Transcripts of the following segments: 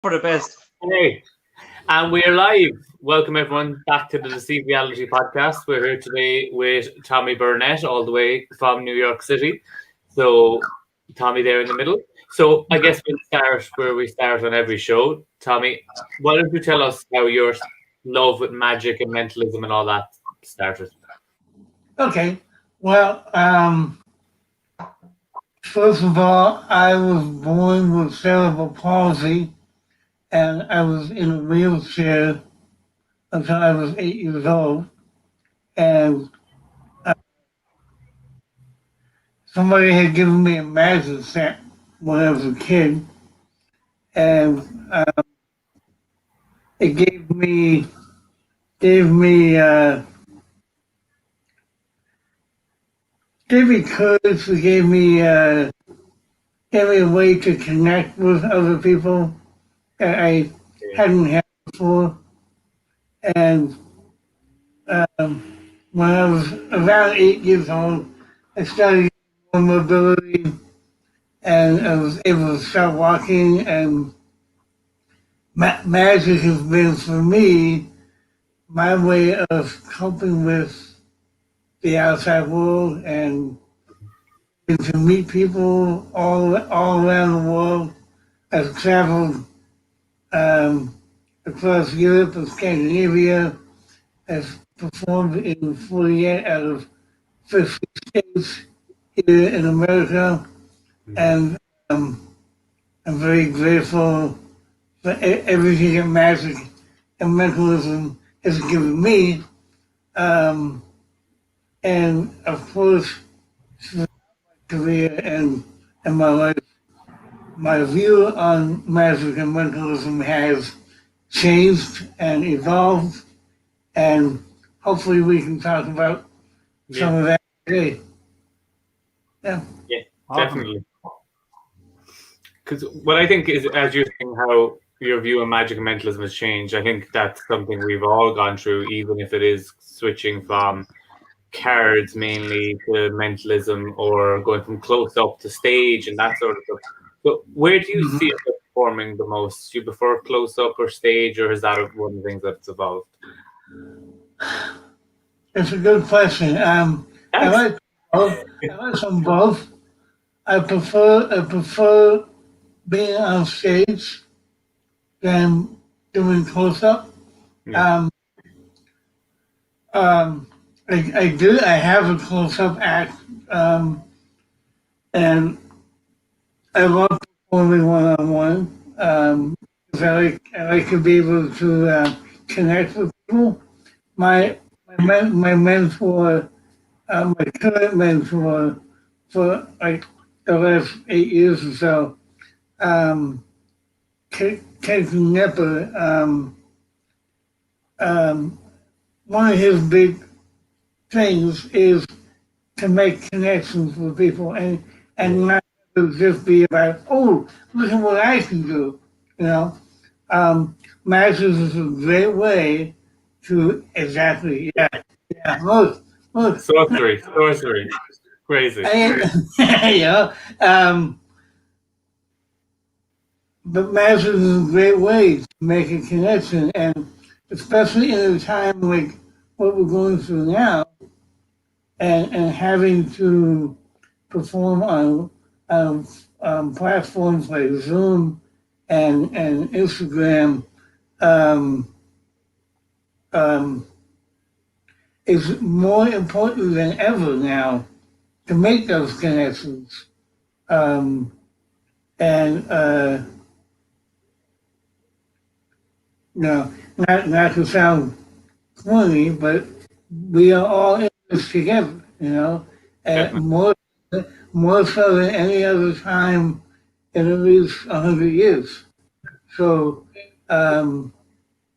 for the best. Hey, and we're live. Welcome everyone back to the Deceive Reality podcast. We're here today with Tommy Burnett, all the way from New York City. So, Tommy there in the middle. So, I guess we'll start where we start on every show. Tommy, why don't you tell us how your love with magic and mentalism and all that started? Okay. Well, first of all, I was born with cerebral palsy, and I was in a wheelchair until I was 8 years old. And somebody had given me a magic set when I was a kid, and it gave me courage. It gave me a way to connect with other people that I hadn't had before. And when I was around 8 years old, I started getting more mobility, and I was able to start walking. And magic has been for me my way of coping with the outside world and to meet people all around the world. I've traveled across Europe and Scandinavia. I've performed in 48 out of 50 states here in America, and I'm very grateful for everything that magic and mentalism has given me. And of course, through my career and my life, my view on magic and mentalism has changed and evolved, and hopefully we can talk about some of that today. Yeah. Yeah, definitely. Because what I think is, as you're saying, how your view on magic and mentalism has changed, I think that's something we've all gone through, even if it is switching from cards mainly to mentalism or going from close up to stage and that sort of stuff. So where do you see it performing the most? Do you prefer close up or stage, or is that one of the things that's evolved? It's a good question. I like both. I like some both. I prefer being on stage than doing close up. Yeah. I have a close up act, and I love performing one on one. I like to be able to connect with people. My mentor, my current mentor for like the last 8 years or so, Casey Nepper, one of his big things is to make connections with people and not to just be about, oh, look at what I can do, you know. Masters is a great way to look. Sorcery, crazy. Yeah, but masters is a great way to make a connection, and especially in a time like what we're going through now, and having to perform on platforms like Zoom and Instagram, is more important than ever now to make those connections. And no, not to sound corny, but we are all in this together, you know, and more so than any other time in at least 100 years. So,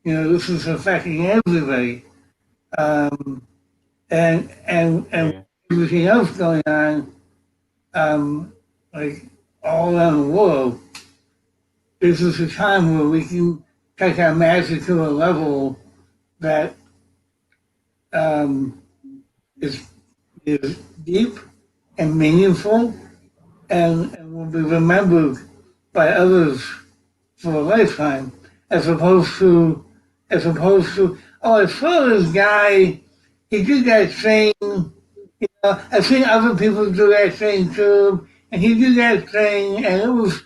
this is affecting everybody, and everything else going on, like all around the world. This is a time where we can take our magic to a level that is deep and meaningful, and will be remembered by others for a lifetime, as opposed to, oh, I saw this guy, he did that thing, I've seen other people do that thing too, and he did that thing, and it was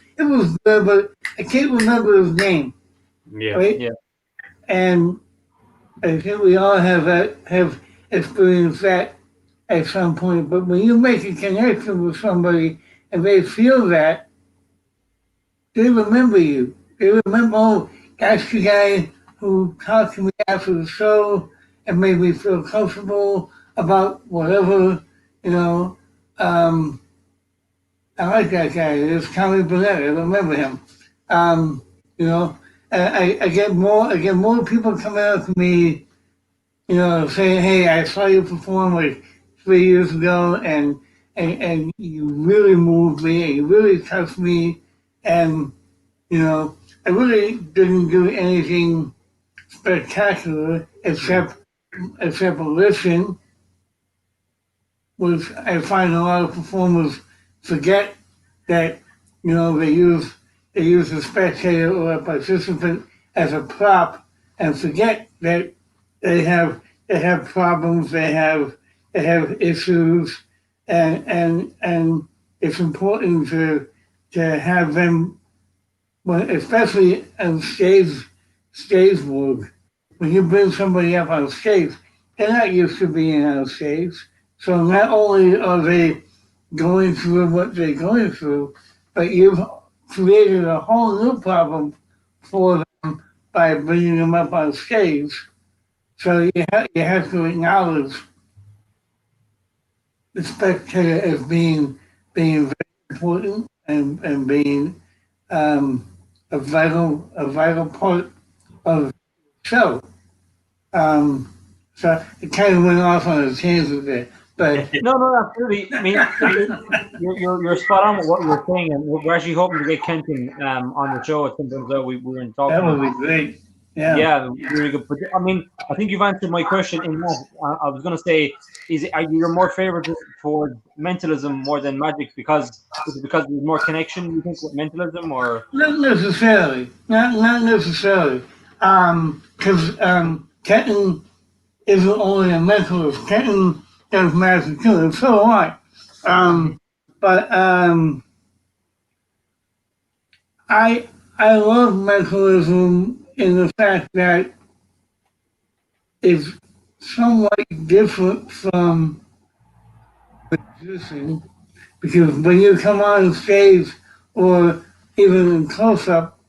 good, but I can't remember his name, Yeah. right? Yeah. And I think we all have experienced that at some point. But when you make a connection with somebody and they feel that, they remember you. They remember, oh, that's the guy who talked to me after the show and made me feel comfortable about whatever, you know. I like that guy. It's Tommy Burnett. I remember him. Um, you know, I get more people coming up to me, saying, "Hey, I saw you perform like 3 years ago, and you really moved me, and you really touched me, and I really didn't do anything spectacular except listen," which I find a lot of performers forget that they use a spectator or a participant as a prop and forget that they have problems, they have issues, and it's important to have them, well, especially on stage work. When you bring somebody up on stage, they're not used to being on stage. So not only are they going through what they're going through, but you've created a whole new problem for them by bringing them up on stage. So you have to acknowledge the spectator as being very important and being a vital part of the show. So it kind of went off on a tangent there, but No, absolutely. I mean, you're spot on with what you're saying, and we're actually hoping to get Kenton on the show at some point. So we were in talk. that would be great. Yeah, really good. But I mean, I think you've answered my question in that. I was going to say, are you more favorite towards mentalism more than magic because there's more connection? You think with mentalism, or Not necessarily. Not necessarily. Because Kenton isn't only a mentalist. Kenton does magic too, and so do I. But I love mentalism in the fact that it's somewhat different from magician, because when you come on stage or even in close up,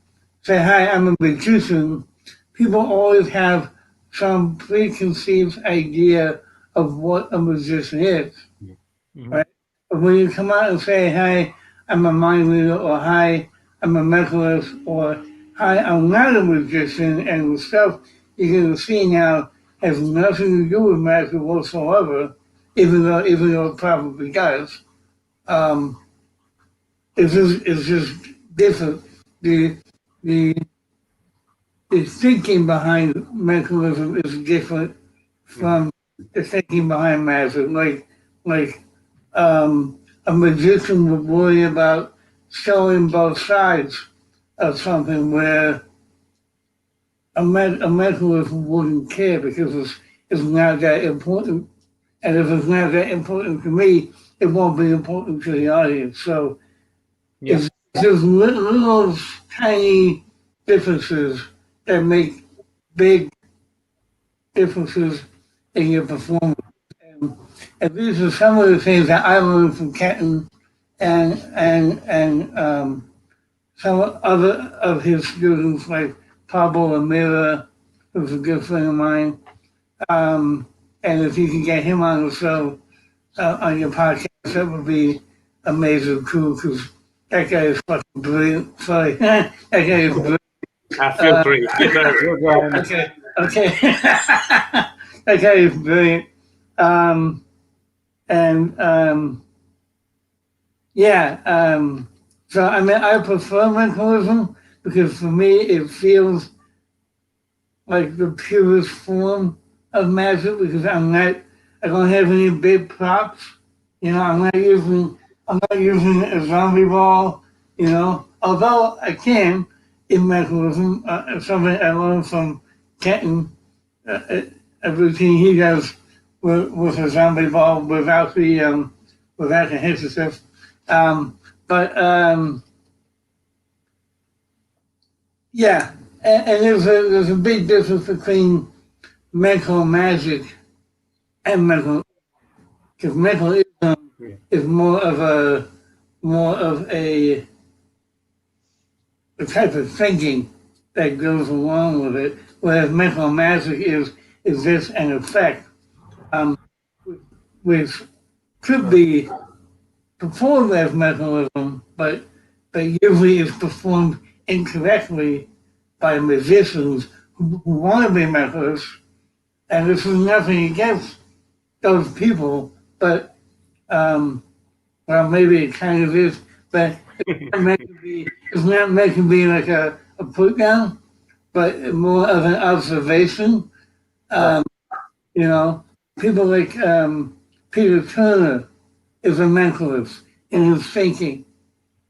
say, "Hi, I'm a magician," people always have some preconceived idea of what a magician is. Right? But when you come out and say, "Hi, I'm a mind reader," or "Hi, I'm a mentalist," or "Hi, I'm not a magician," and the stuff you're going to see now has nothing to do with magic whatsoever, even though it probably does. It's just different. The the thinking behind mentalism is different from the thinking behind magic. Like a magician would worry about showing both sides of something, where a mentalist wouldn't care because it's not that important. And if it's not that important to me, it won't be important to the audience. So it's just little tiny differences that make big differences in your performance. And these are some of the things that I learned from Kenton and some other of his students, like Pablo Amira, who's a good friend of mine. And if you can get him on the show, on your podcast, that would be amazing too, because that guy is fucking brilliant. Sorry, that guy is brilliant. Feel free. Okay. That guy is brilliant. So I mean, I prefer mentalism because for me it feels like the purest form of magic, because I don't have any big props. I'm not using a zombie ball. Although I can, in mentalism. Something I learned from Kenton, a routine he does with a zombie ball without the hypnosis. But yeah, and there's a big difference between mental magic and mental, because mentalism is more of a type of thinking that goes along with it, whereas mental magic is just an effect, which could be performed as mentalism, but usually is performed incorrectly by musicians who want to be mentalists. And this is nothing against those people, but well, maybe it kind of is, but it's not meant to be like a put down, but more of an observation. You know, people like Peter Turner is a mentalist in his thinking.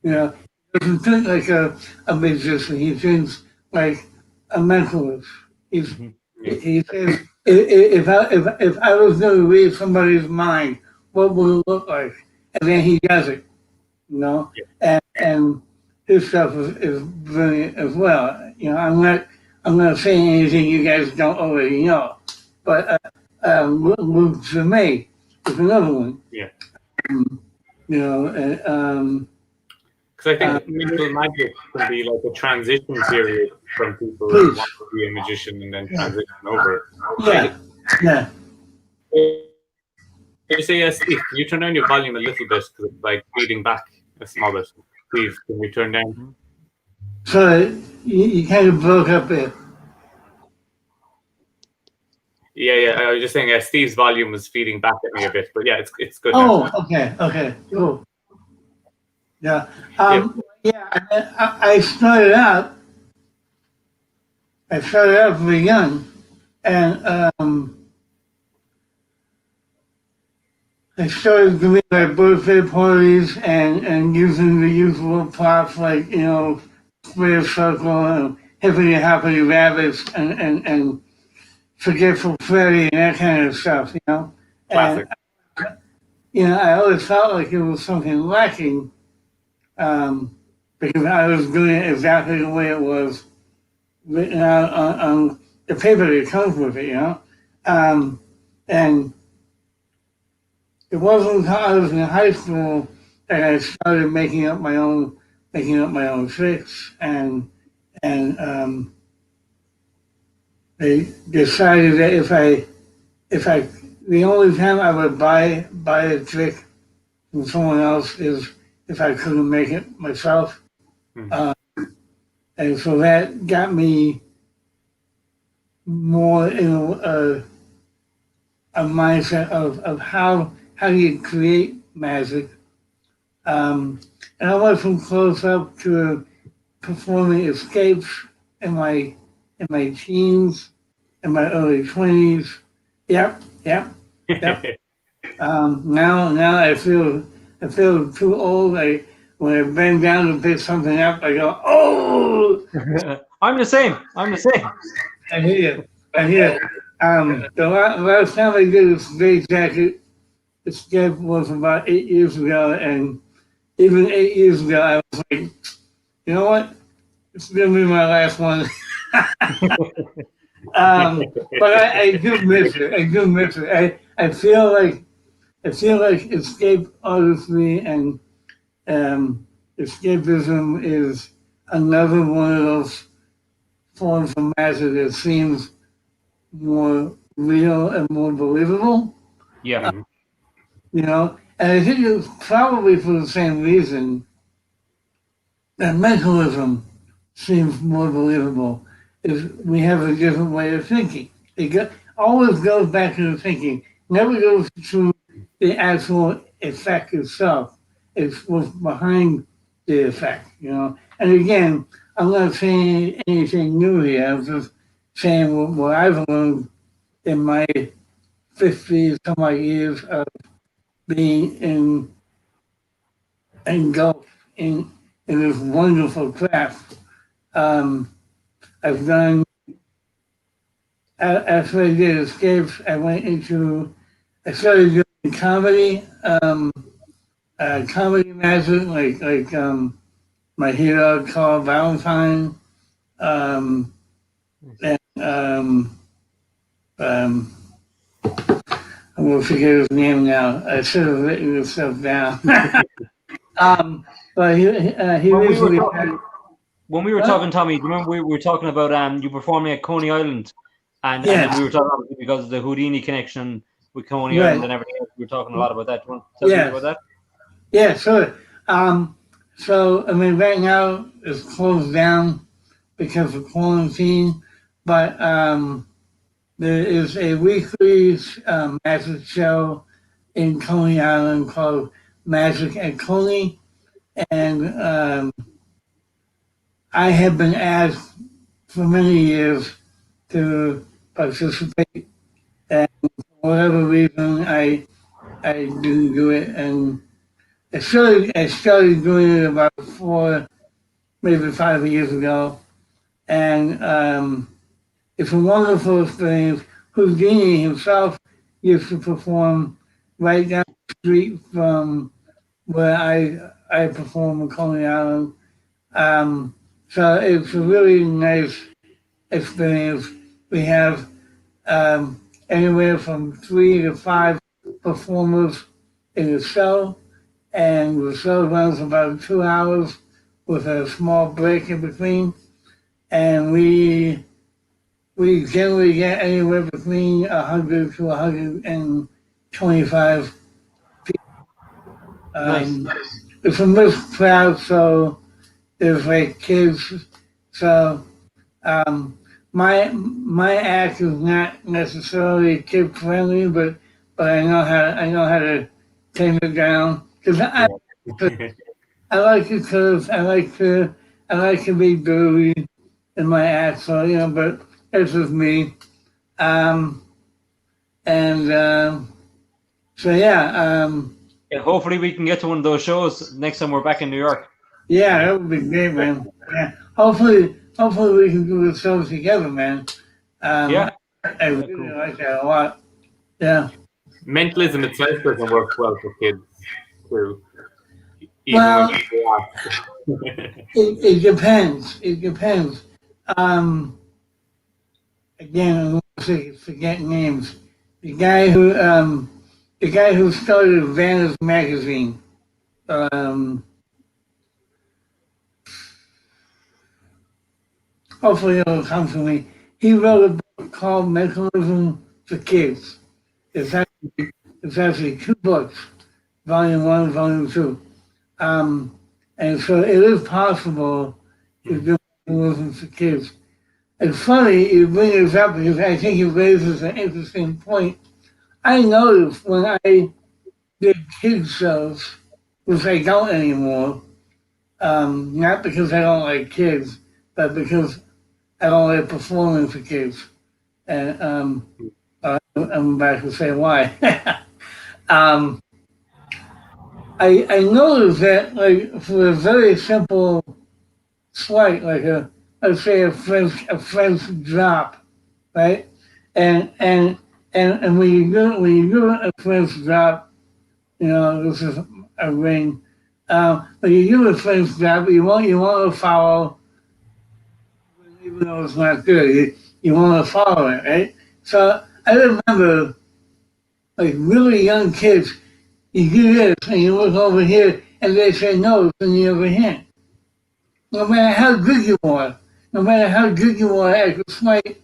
You know, he doesn't think like a musician. He thinks like a mentalist. He says, if I was going to read somebody's mind, what would it look like? And then he does it, you know. And his stuff is brilliant as well. You know, I'm not saying anything you guys don't already know, but Luke Zemay is another one. Yeah. You know, because I think mental magic can be like a transition period from people who want to be a magician and then transition over. Yeah. Can you say, Steve, can you turn down your volume a little bit because it's like feeding back a small bit? Steve, can you turn down? So you kind of broke up there. Yeah. I was just saying Steve's volume was feeding back at me a bit, but yeah, it's good. Oh, now. okay, cool. Yeah. I started out very young, and I started doing my birthday parties and using the usual props like, you know, square circle and hippity hoppity rabbits and forgetful Freddy and that kind of stuff, you know. Classic. And, you know, I always felt like it was something lacking because I was doing it exactly the way it was written out on the paper that comes with it, you know. And it wasn't until I was in high school that I started making up my own tricks, and they decided that if I the only time I would buy a trick from someone else is if I couldn't make it myself, and so that got me more in a mindset of how you create magic. And I went from close up to performing escapes in my teens, in my early 20s. Yep. Now I feel too old. When I bend down to pick something up, I go, oh! I'm the same. I hear you. The last time I did a Spade jacket escape was about 8 years ago, and even 8 years ago, I was like, you know what? It's gonna be my last one. But I do miss it. I feel like escape artistry and escapism is another one of those forms of magic that seems more real and more believable. Yeah. You know, and I think it's probably for the same reason that mentalism seems more believable. Is we have a different way of thinking. It always goes back to the thinking. Never goes to the actual effect itself. It's what's behind the effect, you know. And again, I'm not saying anything new here. I'm just saying what I've learned in my 50 some odd years of being engulfed in this wonderful craft. I've done, after I did escapes, I started doing comedy, comedy magic, like my hero called Valentine, and I'm gonna forget his name now. I should have written this stuff down. But he When we were recently talking, when we were What? talking, Tommy, do you remember we were talking about you performing at Coney Island, and then Yes. we were talking about because of the Houdini connection with Coney Right. Island and everything else. We were talking a lot about that. Do you want to tell me Yes. about that? Yeah, sure. So I mean, right now it's closed down because of quarantine, but there is a weekly magic show in Coney Island called Magic at Coney, and I have been asked for many years to participate, and for whatever reason, I didn't do it, and I started doing it about 4, maybe 5 years ago, and it's a wonderful experience. Houdini himself used to perform right down the street from where I perform in Coney Island. So it's a really nice experience. We have anywhere from 3 to 5 performers in the show, and the show runs about 2 hours with a small break in between. And we generally get anywhere between 100 to 125 people. Nice. It's a mixed crowd, so there's like kids. So my act is not necessarily kid friendly, but I know how to tame it down because I like to curse. I like to be dirty in my act. So but that's just me. Um, and so yeah, Yeah, hopefully we can get to one of those shows next time we're back in New York. yeah, that would be great, man. Yeah, hopefully we can do the show together, man. Yeah. I really cool. like that a lot. Yeah. Mentalism itself doesn't work well for kids too. Even Well, when you ask. it depends. It depends. Again, I'm going to forget names. The guy who started Vanna's magazine. Hopefully it'll come to me. He wrote a book called Mentalism for Kids. It's actually 2 books, volume 1, volume 2. And so it is possible to do mentalism for kids. It's funny you bring this up because I think it raises an interesting point. I noticed when I did kids shows, which I don't anymore, not because I don't like kids, but because I don't like performing for kids. And I'm about to say why. I noticed that, like, for a very simple slight, like let's say a French drop, right? And when you do a French drop, this is a ring. When you do a French drop, you want to follow, even though it's not good. You want to follow it, right? So I remember, like, really young kids. You do this and you look over here and they say no, it's in the other hand. No matter how good you are at the slight,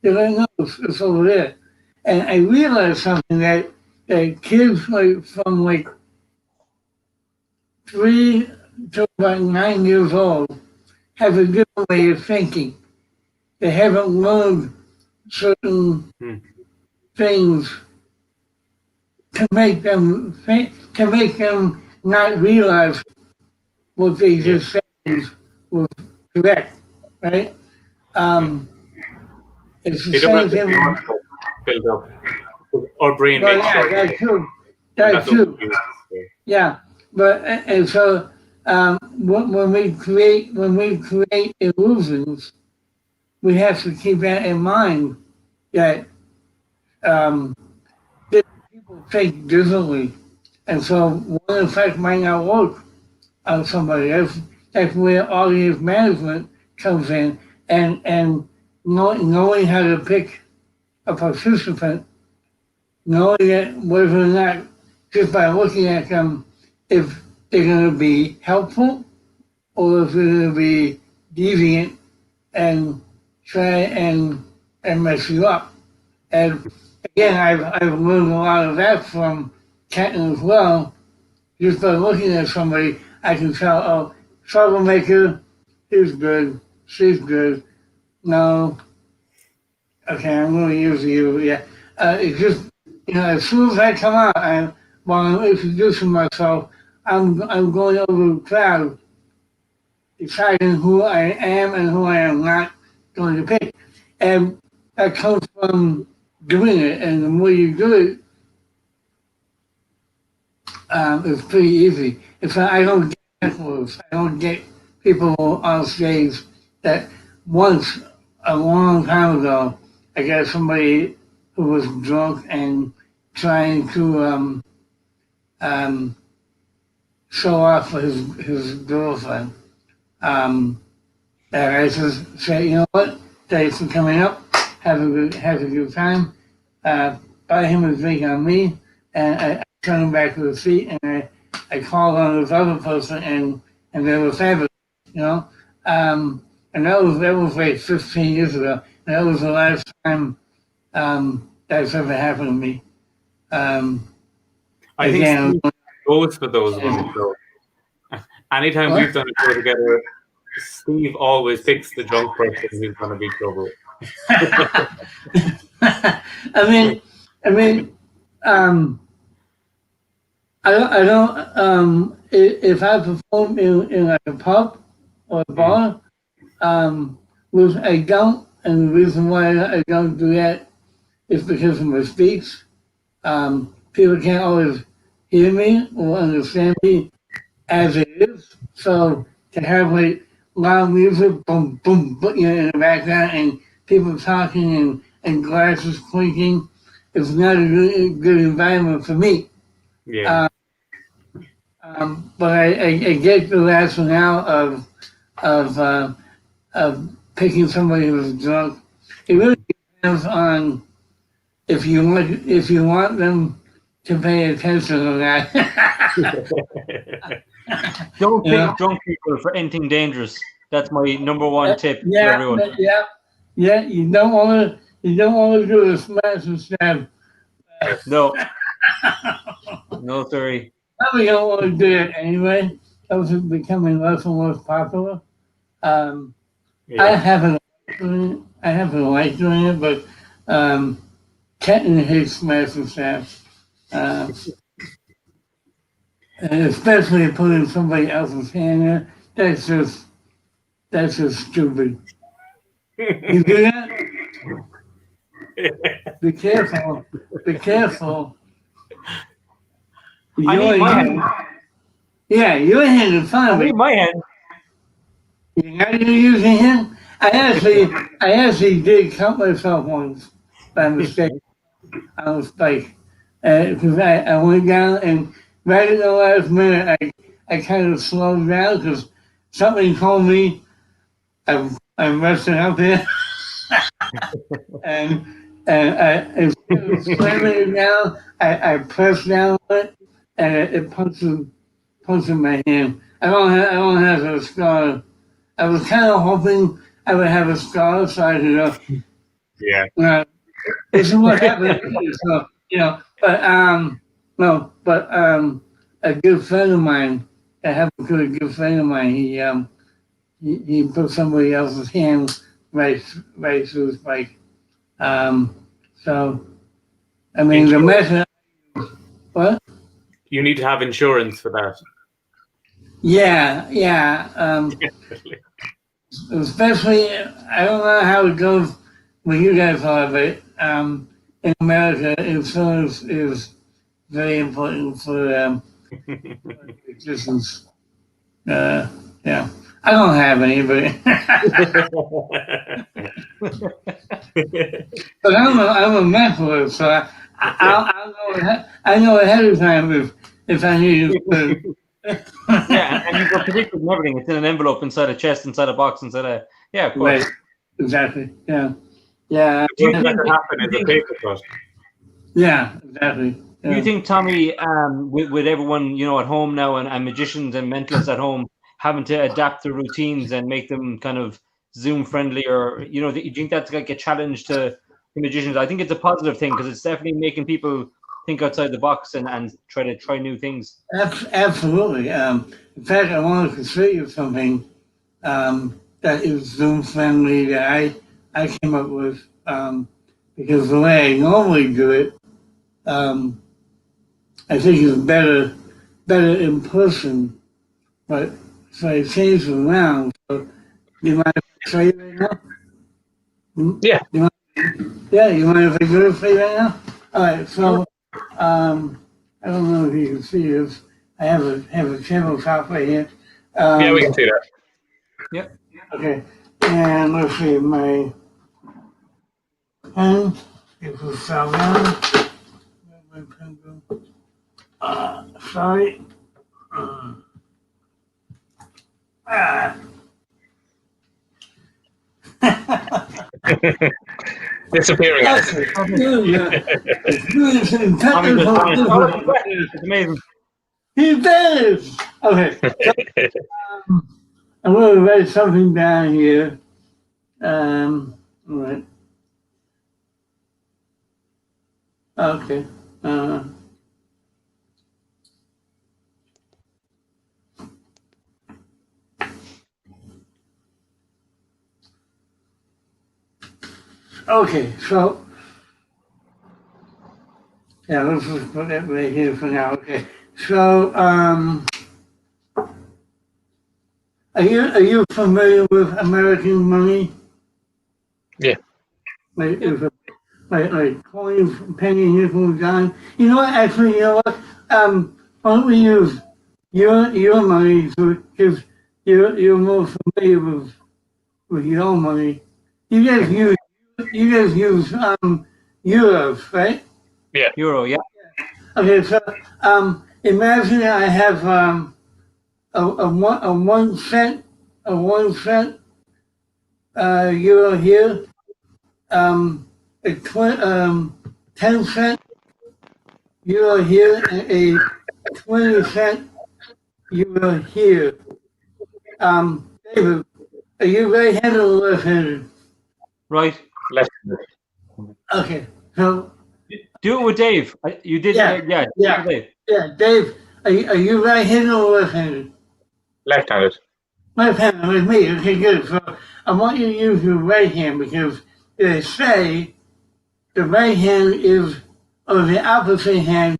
they're like, no, it's over there. And I realized something that kids like from like 3 to about 9 years old have a different way of thinking. They haven't learned certain things to make them not realize what they just said was correct, right? It's the They don't same have the thing. build up. Our brain Well, makes yeah, sure. that too. That's what we do. Yeah, but and so when we create illusions, we have to keep that in mind that um, people think differently, and so one effect might not work on somebody. That's where audience management comes in, and knowing how to pick a participant, knowing that whether or not just by looking at them, if they're going to be helpful or if they're going to be deviant and try and mess you up. And again, I've learned a lot of that from Kenton as well. Just by looking at somebody, I can tell, oh, troublemaker, he's good, she's good. No, okay, I'm going to use you. Yeah, it's just as soon as I come out, while I'm introducing myself, I'm going over the crowd, deciding who I am and who I am not going to pick, and that comes from doing it. And the more you do it, it's pretty easy. If I don't get hecklers, I don't get people on stage that once a long time ago, I got somebody who was drunk and trying to show off for his girlfriend. And I just said, you know what? Thanks for coming up. Have a good time. Buy him a drink on me, and I turned him back to the seat, and I called on this other person, and they were fabulous, you know. And that was like 15 years ago. And that was the last time that's ever happened to me. I think Steve goes for those ones. So anytime we've done a show together, Steve always picks the drunk person who's going to be trouble. I don't. If I perform in like a pub or a bar, which I don't, and the reason why I don't do that is because of my speech. People can't always hear me or understand me as it is. So to have like loud music, boom, boom, boom, in the background, and people talking and glasses clinking, is not a good environment for me. Yeah. But I get the rationale of picking somebody who's drunk. It really depends on if you want them to pay attention or not. Don't pick drunk people for anything dangerous. That's my number one tip to everyone. Yeah. You don't want to do a smash and stab. No. No, sorry. Probably don't want to do it anyway. Those are becoming less and less popular. I haven't liked doing it, but Kenton hates smash and stab. And especially putting somebody else's hand there, that's just stupid. You do that? Be careful. I need my hand. Yeah, your hand is fine. I need my hand. You're not even using him? I actually did cut myself once by mistake on the spike. Because I went down and right at the last minute I kind of slowed down because something told me I'm messing up here. and instead of slamming it down, I pressed down on it and it punched in my hand. I don't have a scar. I was kind of hoping I would have a scar so I could this is what happened. So, but a good friend of mine, a good friend of mine, he put somebody else's hand right through his bike. So, I mean, the method. What? You need to have insurance for that. Yeah. Especially, I don't know how it goes when you guys are, but in America, insurance is very important for existence. Yeah. I don't have any, but but I'm a mentalist, so I know ahead of time if I need to. Yeah, and you've got predicted and everything. It's in an envelope, inside a chest, inside a box, inside a of course. Right. Exactly. Yeah. Yeah. The worst that could happen is a paper cut. Yeah. Exactly. Do you think, Tommy, with everyone at home now and magicians and mentalists at home having to adapt their routines and make them kind of Zoom friendly, or do you think that's like a challenge to the magicians? I think it's a positive thing because it's definitely making people think outside the box and try new things. Absolutely. In fact, I wanted to show you something that is Zoom friendly that I came up with because the way I normally do it, I think is better in person. But so I changed it around. So do you mind if I show you right now? Yeah. You mind if I do it for you right now? All right. So I don't know if you can see this. I have a tabletop right here. Yeah, we can see that. Yep. Okay. And let's see, my pen, if we fell down. Where'd my pen go? Sorry. Disappearing out. It's amazing. He does. Okay. I'm going to write something down here. All right. Okay. Okay, so yeah, let's just put that right here for now. Okay, so are you familiar with American money? Yeah. Like coins, penny, nickel, dime. You know what? Actually, you know what? Why don't we use your money because you're more familiar with your money. You guys use euros, right? Yeah. Euro, yeah. Okay, so imagine I have a 1 cent euro here, a 10 cent euro here, and a 20 cent euro here. David, are you right-handed or left-handed? Right. Left-handed. Okay, so Do it with Dave. You did, Yeah. Yeah. Dave. yeah, Dave, are you right-handed or left-handed? Left-handed. Left-handed like me. Okay, good. So I want you to use your right hand because they say the right hand or the opposite hand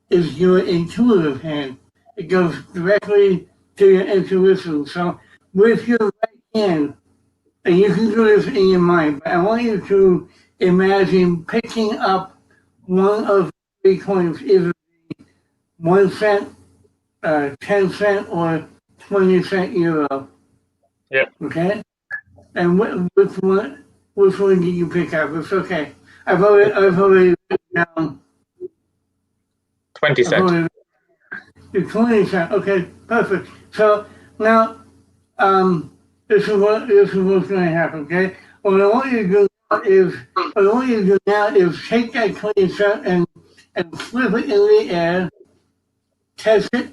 is your intuitive hand. It goes directly to your intuition. So with your right hand, and you can do this in your mind, but I want you to imagine picking up one of the 3 coins, either 1 cent, 10 cent, or 20 cent euro. Yeah. Okay? And which one do you pick up? It's okay. I've already written down 20 cent. The 20 cent. Okay, perfect. So now, this is what's going to happen. Okay. What I want you to do now is take that 20 cent and flip it in the air, test it,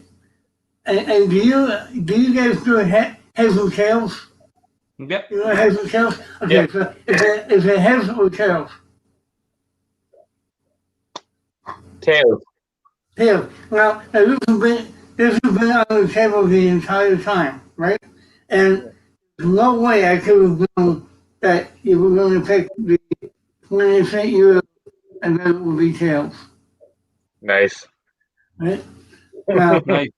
and do you guys do heads and tails? Yep. You know heads and tails? Okay, Yep. so is it heads or tails? Tails. Tails. Now this has been on the table the entire time, right? And there's no way I could have known that you were going to pick the 20 cent euro and then it would be tails, Nice. right? Now, Nice.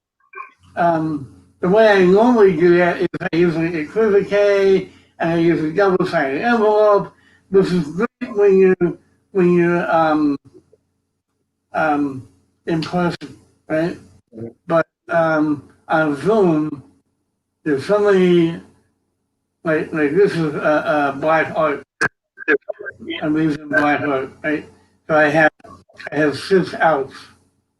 the way I normally do that is I use an equivocate and I use a double-sided envelope. This is great when you're in person, right? But on Zoom, there's so many, like this is black art. I'm using black art, right? So I have 6 outs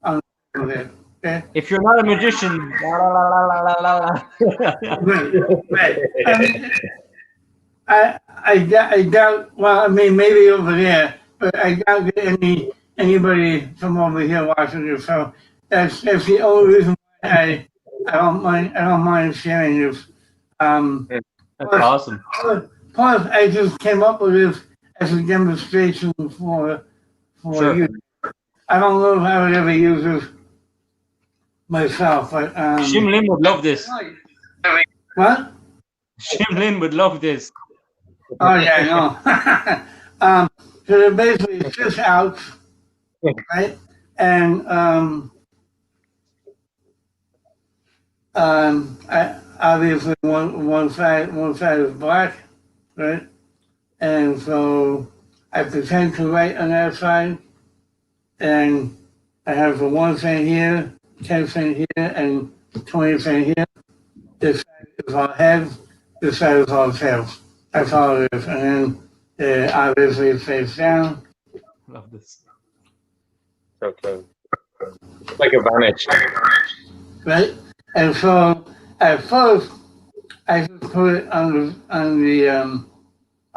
on there. Okay? If you're not a magician, la la la la la la la. Right. I doubt. Well, I mean, maybe over there, but I doubt that anybody from over here watching this. So that's the only reason why I don't mind sharing this. That's awesome. Plus, I just came up with this as a demonstration for Sure. you. I don't know if I would ever use this myself, but Shim Lin would love this. what? Shim Lin would love this. Oh yeah, I know. So they're basically 6 outs, right? And I obviously one side is black, right? And so I pretend to write on that side, and I have the 1 cent here, 10 cent here, and 20 cent here. This side is all heads, this side is all tails. That's all it is. And then obviously it face down. Love this. So close. It's like a vanish. Right? And so at first I just put it on the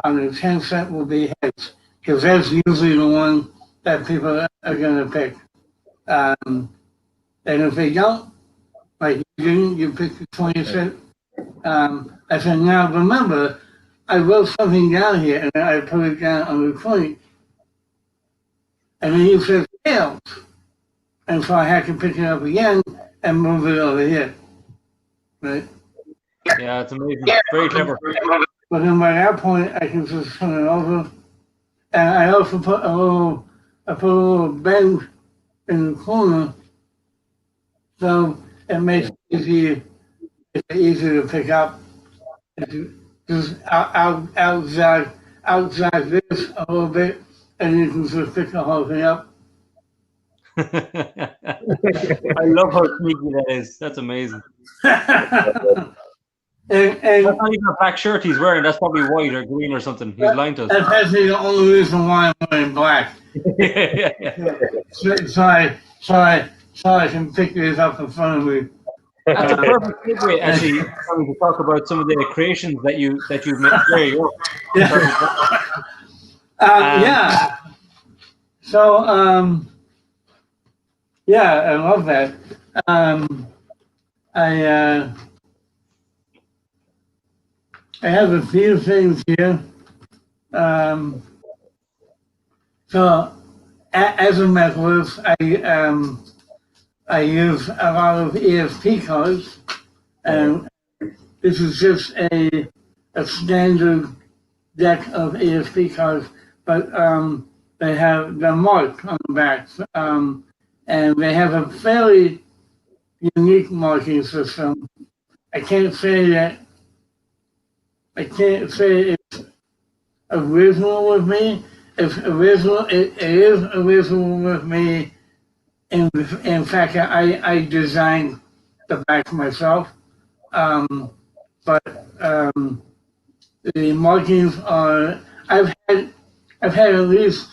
10 cent will be heads, because that's usually the one that people are gonna pick. And if they don't, like you pick the 20 cent. I said, now remember, I wrote something down here and I put it down on the 20. And then you said tails. And so I had to pick it up again and move it over here. Right? Yeah, it's amazing. Very clever. But then by that point, I can just turn it over. And I also put a little bend in the corner, so it makes it easy to pick up. Just outside this a little bit, and you can just pick the whole thing up. I love how sneaky that is. That's amazing. and That's not even a black shirt he's wearing. That's probably white or green or something. He's lying to us. that's actually the only reason why I'm wearing black. So I can pick these up in front of me. That's a perfect segue, actually, to talk about some of the creations that you've made. There you go. Yeah. So, yeah, I love that. I have a few things here. So, as a mentalist, I use a lot of ESP cards, and this is just a standard deck of ESP cards, but they're marked on the back, and they have a fairly unique marking system. I can't say it's original with me. It's original. It is original with me. In fact, I designed the back myself, but the markings are. I've had at least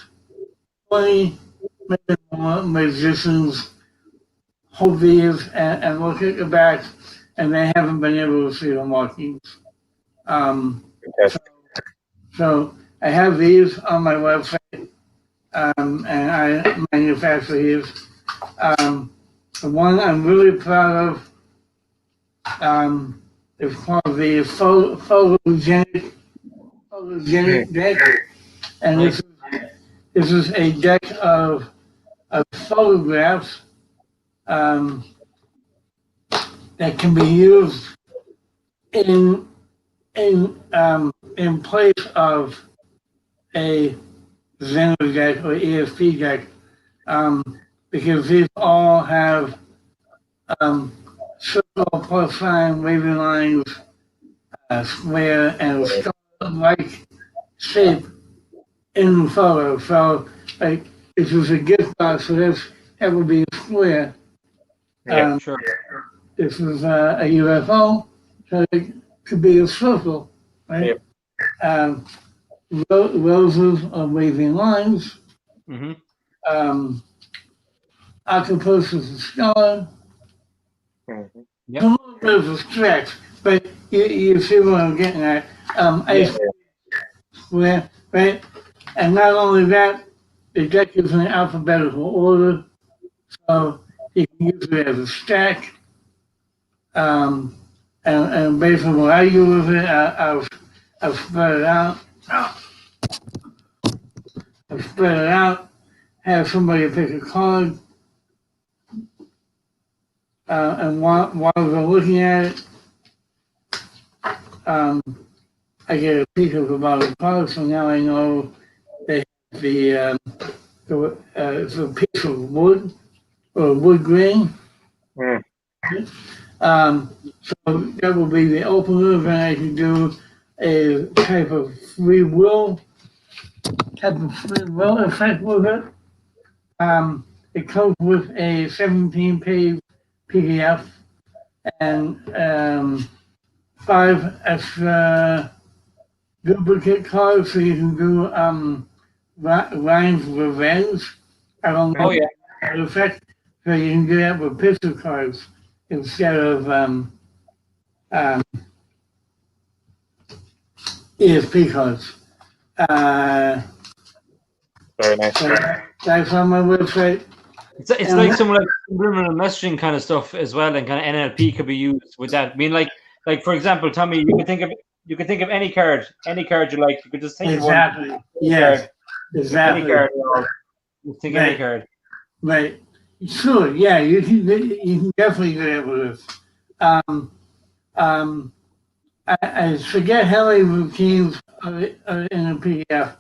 20 maybe more magicians hold these and look at the back, and they haven't been able to see the markings. So I have these on my website, and I manufacture these. The one I'm really proud of is called the photogenic deck, and this is a deck of photographs that can be used in place of a Xeno deck or ESP deck, because these all have circle, plus sign, wavy lines, square, and star-like shape in the photo. So, like, if there's a gift box for this, that would be a square. Yeah, sure. This is a UFO. So it could be a circle, right? Yep. Roses or waving lines. Mm-hmm. Octopus is a star. Mm-hmm. Yep. A little bit of a stretch, but you see what I'm getting at. Yeah. Square, right? And not only that, the deck is in alphabetical order, so you can use it as a stack. And basically what I do with it, I've spread it out. I've spread it out, have somebody pick a card, and while they're looking at it, I get a peek of about the card, so now I know they have it's a piece of wood or wood grain. Mm. So that will be the opener. Then I can do a type of free will effect with it. It comes with a 17-page PDF and 5 extra duplicate cards, so you can do Ryan's Revenge. I don't know. Oh yeah. That effect, so you can do that with picture cards instead of ESP cards. Very nice. So that's on my website. It's like some like subliminal messaging kind of stuff as well, and kind of NLP could be used with that. I mean, like for example, Tommy, you could think of any card you like. You could just think Exactly. of one. Yes. Card. Exactly. Any card. Just think any card. Right. Sure. Yeah. You can definitely do that with this. I forget how many routines are in a PDF,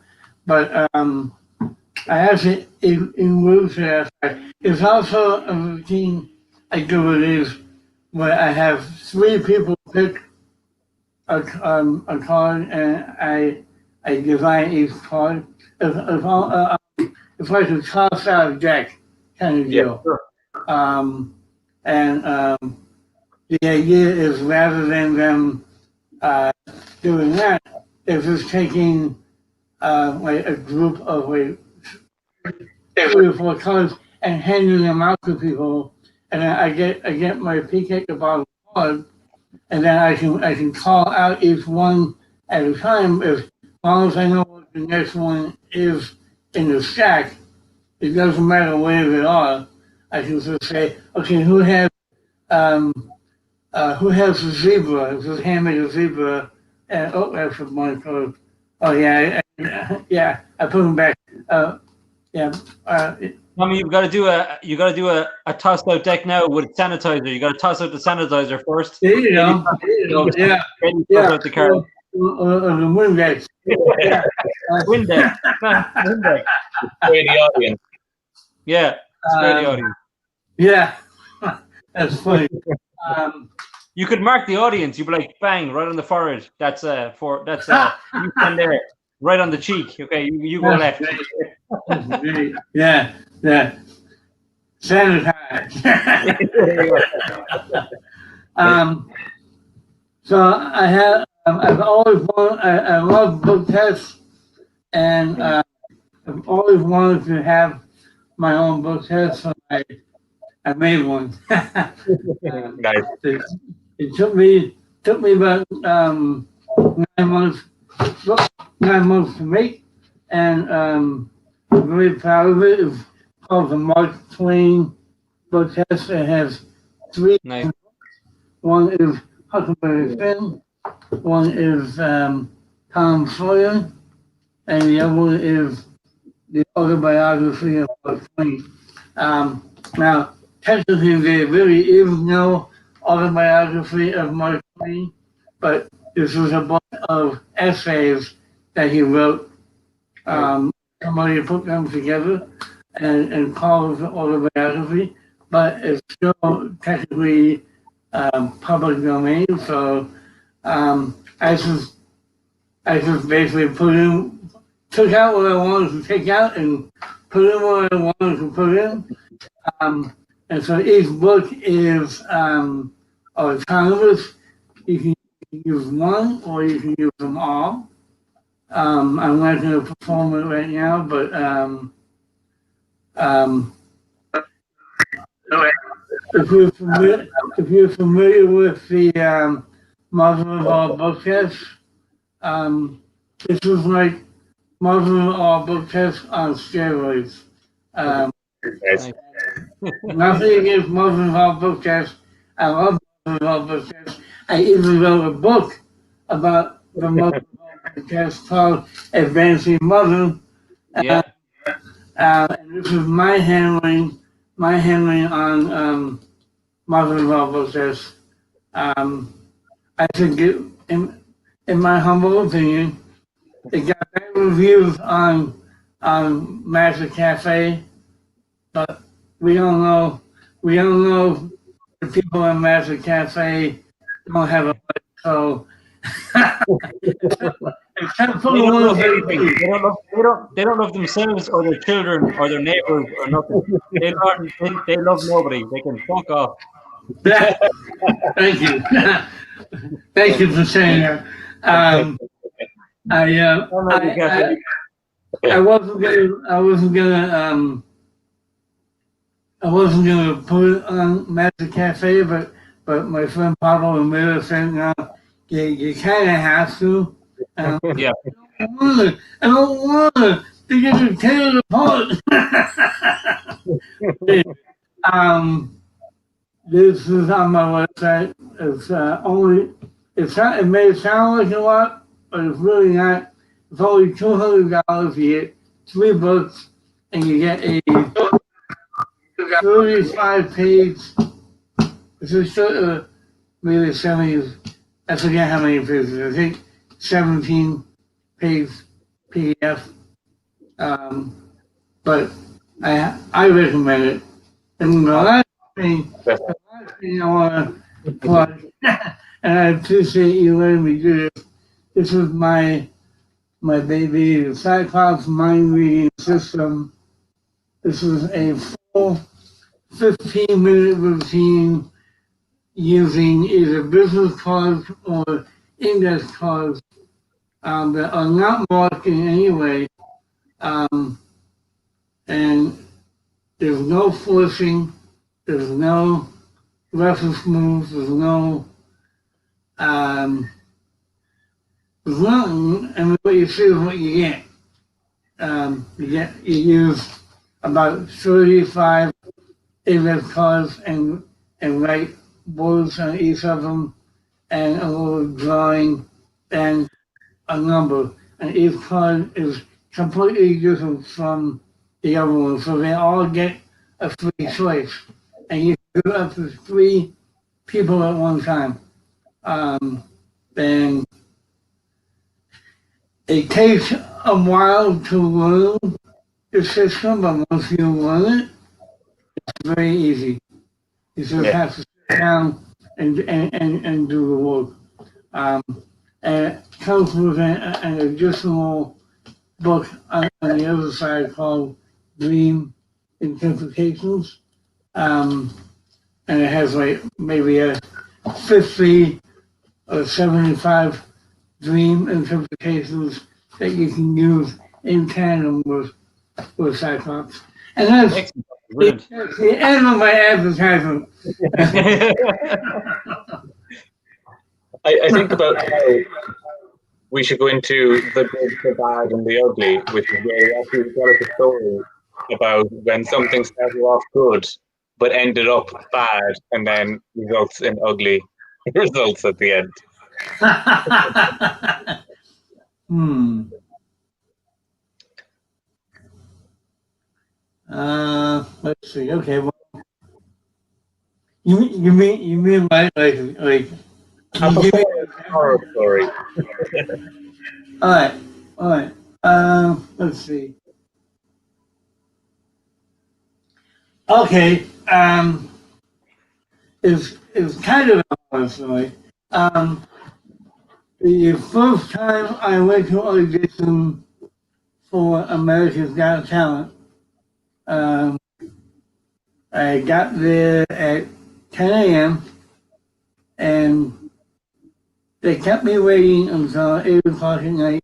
but I have it in words that it's also a routine I do it is where I have 3 people pick a card and I design each card. It's like a toss out deck kind of deal. Sure. The idea is rather than them doing that, they're just taking like a group of like 3 or 4 cards and handing them out to people, and then I get my peek at the bottom card, and then I can call out each one at a time. As long as I know what the next one is in the stack, it doesn't matter where they are. I can just say, okay, who has the zebra? Just hand me the zebra. And that's one card. Oh yeah, I put them back. Tommy, you got to do a toss out deck now with sanitizer. You got to toss out the sanitizer first. There you go. Yeah. Toss out the card. The win deck. Yeah. Win deck. Win deck. Spray the audience. Yeah. Spray the audience. Yeah. That's funny. You could mark the audience. You'd be like, bang, right on the forehead. That's you stand there, right on the cheek. Okay, you go left. Yeah. Sanitize. So I've always wanted, I love book tests, and I've always wanted to have my own book test, so I made one. Nice. It took me about 9 months to make, and I'm very proud of it. It's called the Mark Twain book test. It has 3. Nice. One is Huckleberry Finn, one is Tom Sawyer, and the other one is the autobiography of Mark Twain. Now, technically, there really is no autobiography of Mark Twain, but this was a bunch of essays that he wrote. Somebody put them together and called it autobiography, but it's still technically public domain. So I just basically took out what I wanted to take out and put in what I wanted to put in. And so each book is autonomous. You can can use one or you can use them all. I'm not going to perform it right now, but if you're familiar with the mother of all book tests, this is like mother of all book tests on steroids. Nice. Nothing against mother of all book tests. I love mother of all book tests. I even wrote a book about the mother of all book tests called Advancing Mother. Yeah. And this is my handling on mother of all book tests. I think in my humble opinion, it got bad reviews on Magic Cafe, but we don't know the people in Magic Cafe don't have a life, so except for They the don't ones love that anything. do. They don't love themselves or their children or their neighbors or nothing. They love nobody. They can fuck off. Thank you. Thank you for saying that. I wasn't gonna put it on Magic Cafe, but my friend Pablo and Miller said, no, you kind of have to. Yeah. I don't want to. They get to tear it apart. This is on my website. It may sound like a lot, but it's really not. It's only $200. You get 3 books, and you get a 35-page. It's just maybe 70. I forget how many pages. I think 17-page PDF. But I recommend it. And the last thing I want to plug, and I appreciate you letting me do this. This is my baby, the Cyclops mind reading system. This is a full 15-minute routine using either business cards or index cards that are not marked in any way. And there's no forcing, there's no reference moves, there's nothing, and what you see is what you get. You use about 35 index cards and write words on each of them, and a little drawing and a number. And each card is completely different from the other one, so they all get a free choice. And you can do up to 3 people at one time. And it takes a while to learn the system, but once you learn it, it's very easy. You just have to sit down and do the work. And it comes with an additional book on the other side called Dream Interpretations. And it has like maybe a 50 or 75 dream interpretations that you can use in tandem with Cyclops. And that's the end of my advertisement. I think about how we should go into the good, the bad, and the ugly, which is where we actually tell us a story about when something started off good but ended up bad and then results in ugly results at the end. Let's see. Okay. Well, you mean like A horror story. All right. Let's see. Okay. It's kind of a horror story. The first time I went to audition for America's Got Talent, I got there at 10 a.m. and they kept me waiting until 8 o'clock at night.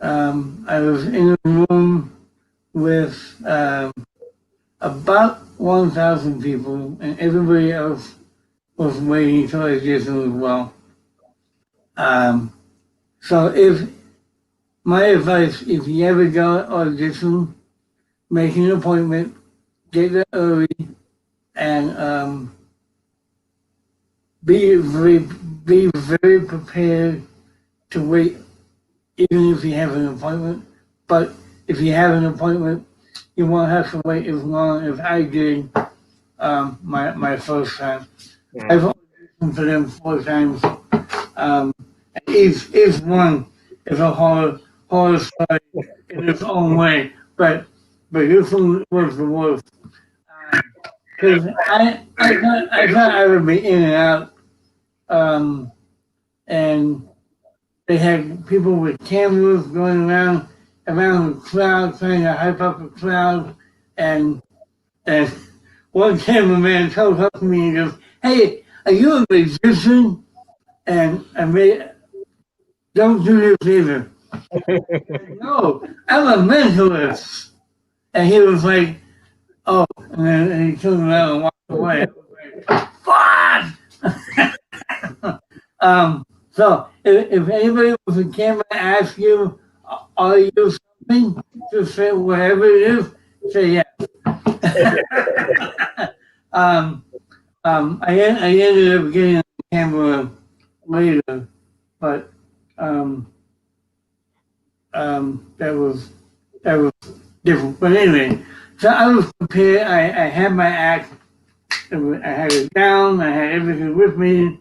I was in a room with about 1,000 people, and everybody else was waiting till I audition as well. So if my advice, if you ever go audition, make an appointment, get there early, and be very prepared to wait, even if you have an appointment. But if you have an appointment, you won't have to wait as long as I did my first time. I've auditioned for them 4 times. Each one is a horror story in its own way, but this one was the worst. Because I thought I would be in and out, and they had people with cameras going around the crowd, trying to hype up the crowd, and one cameraman comes up to me and goes, "Hey, are you a magician?" And I made, "Don't do this either." "No, I'm a mentalist." And he was like, "Oh," and then he turned around and walked away. I was like, "Fuck!" So if anybody with a camera asks you, "Are you something?" just say whatever it is, say yes. I ended up getting a camera later, but that was different. But anyway, so I was prepared. I had my act. I had it down. I had everything with me,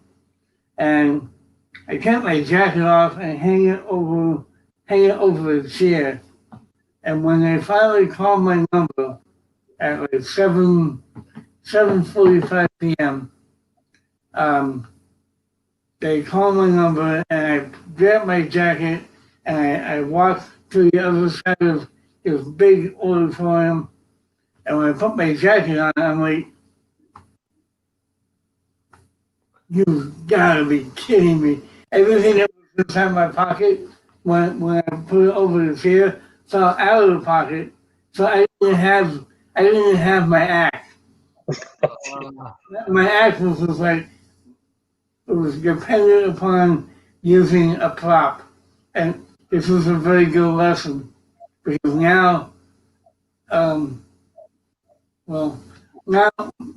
and I kept my jacket off and hang it over the chair. And when they finally called my number at like 7:45 p.m., they called my number, and I grabbed my jacket and I walked to the other side of this big auditorium. And when I put my jacket on, I'm like, "You've got to be kidding me!" Everything that was inside my pocket, when I put it over the chair, fell out of the pocket. So I didn't have my act. My act was just like, it was dependent upon using a prop. And this was a very good lesson, because now, now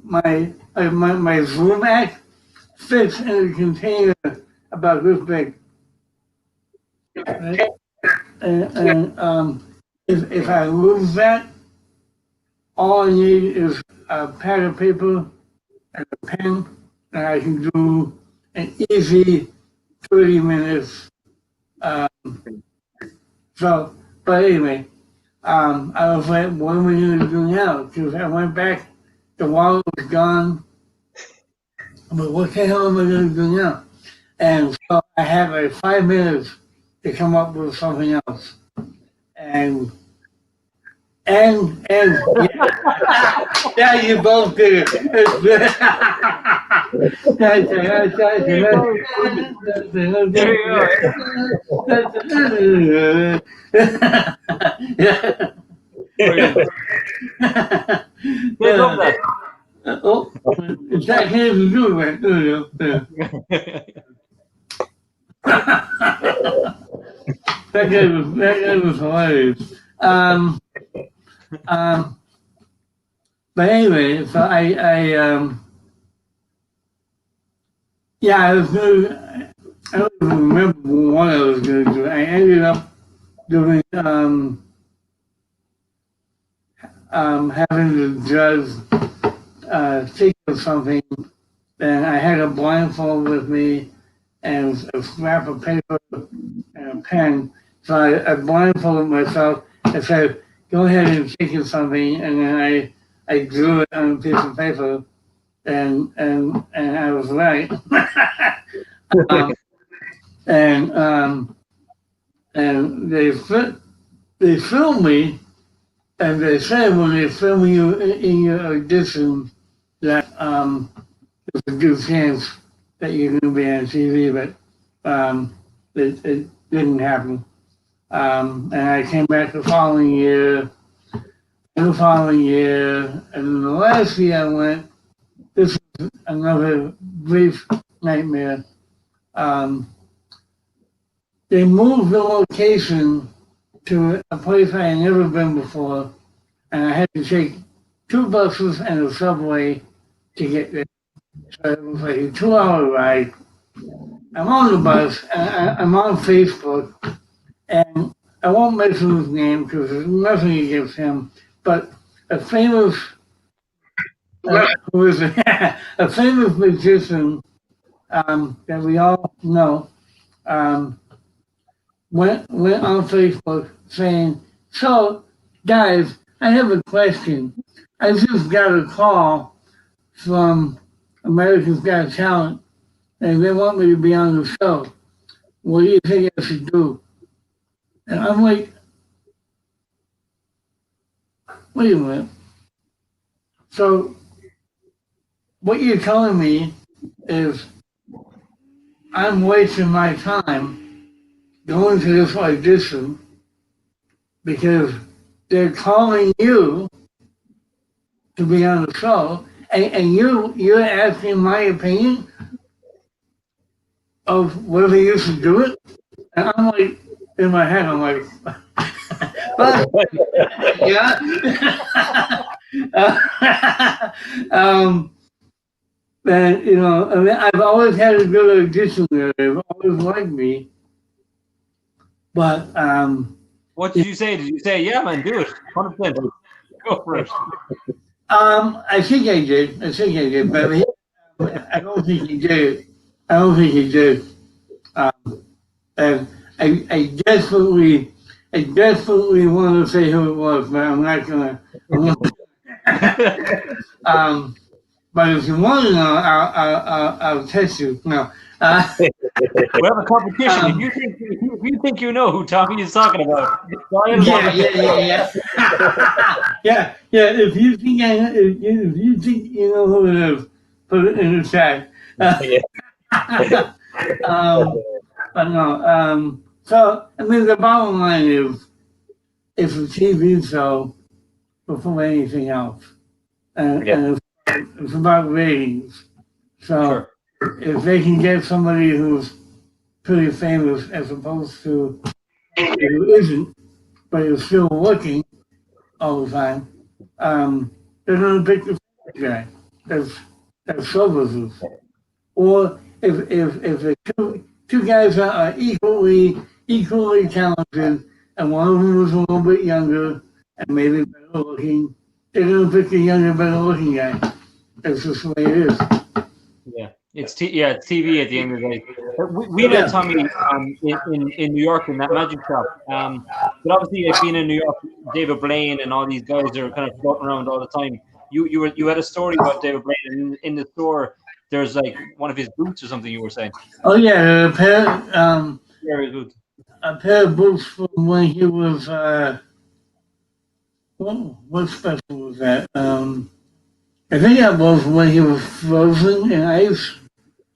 my Zoom act fits in a container about this big. Right? And if I lose that, all I need is a pad of paper and a pen, and I can do an easy 30 minutes. But anyway, I was like, what am I going to do now? Because I went back, the wallet was gone. But what the hell am I going to do now? And so I had like 5 minutes to come up with something else. And yeah, you both did it. Oh, that can't do it. That was hilarious. But anyway, so I was going. I don't even remember what I was going to do. I ended up doing having the judge think of something, and I had a blindfold with me and a scrap of paper and a pen. So I blindfolded myself and said, "Go ahead and think of something," and then I drew it on a piece of paper, and I was right. And they filmed me, and they said when they film you in your audition that there's a good chance that you're going to be on TV, but it didn't happen. And I came back the following year, and then the last year I went, this was another brief nightmare. They moved the location to a place I had never been before, and I had to take 2 buses and a subway to get there. So it was like a 2-hour ride. I'm on the bus, and I'm on Facebook, and I won't mention his name because there's nothing against him, but a famous, who is a famous magician that we all know, went on Facebook saying, "So, guys, I have a question. I just got a call from America's Got Talent, and they want me to be on the show. What do you think I should do?" And I'm like, wait a minute. So, what you're telling me is I'm wasting my time going to this audition because they're calling you to be on the show, and you're asking my opinion of whether you should do it? And I'm like, in my head, I'm like, yeah. And, you know, I mean, I've always had a good audition there. They've always liked me. But, what did you say? Did you say, yeah, man, do it? 100%. Go for it. I think I did. But I don't think he did. And I desperately want to say who it was, but I'm not gonna. But if you want to know, I'll test you. No. We have a competition. If you think you know who Tommy is talking about, yeah. Yeah. If you think you know who it is, put it in the chat. But no. So I mean, the bottom line is, it's a TV show before anything else, and it's about ratings. So if they can get somebody who's pretty famous as opposed to who isn't, but is still working all the time, they're going to pick the guy. That's show business. Or if the two guys are equally talented, and one of them is a little bit younger and maybe better looking, they're going to pick the younger, better looking guy. That's just the way it is. Yeah, it's TV at the end of the day. We met Tommy in New York in that magic shop. But obviously, like being in New York, David Blaine and all these guys are kind of floating around all the time. You had a story about David Blaine, and in the store there's like one of his boots or something. You were saying. Oh yeah, Very good. A pair of boots from when he was. What special was that? I think that was when he was frozen in ice.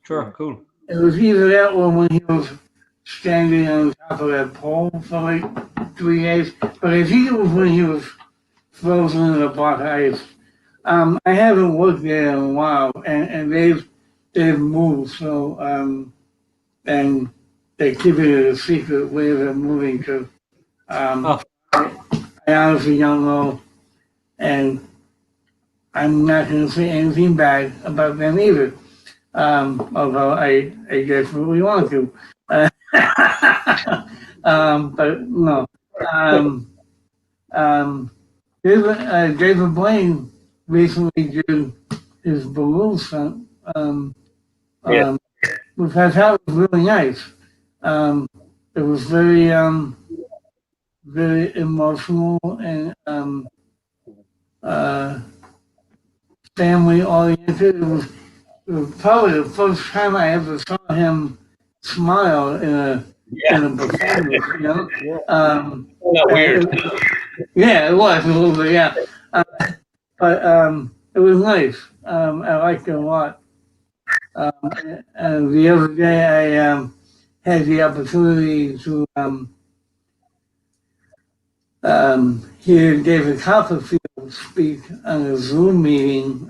Sure, cool. It was either that or when he was standing on top of that pole for like 3 days. But I think it was when he was frozen in a block of ice. I haven't worked there in a while, and they've moved. So and they keep it a secret where they're moving to. I honestly don't know, and I'm not going to say anything bad about them either. Although I desperately want to. But no. David Blaine recently did his balloon stunt, which I thought was really nice. It was very emotional and family oriented. It was probably the first time I ever saw him smile in a performance, you know. Not weird. It was a little bit, yeah. But it was nice. I liked it a lot. The other day, I had the opportunity to hear David Copperfield speak on a Zoom meeting.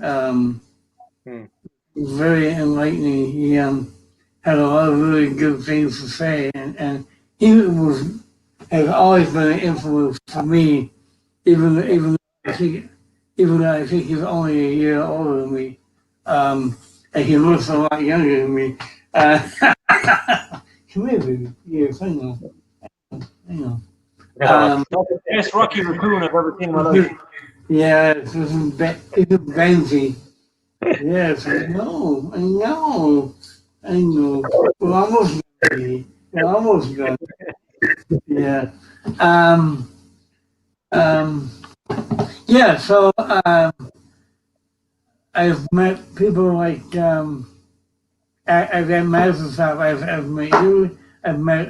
It was very enlightening. He had a lot of really good things to say, and he has always been an influence for me, even though I think he's only a year older than me, and he looks a lot younger than me. Come here, baby. Yes, I know. I know. That's the best Rocky Raccoon I've ever seen in my life. Yeah, it's Benji. Yes, I know. We're almost done. We're almost done. Yeah. Yeah, so I've met people like I've met Microsoft, I've met you, I've met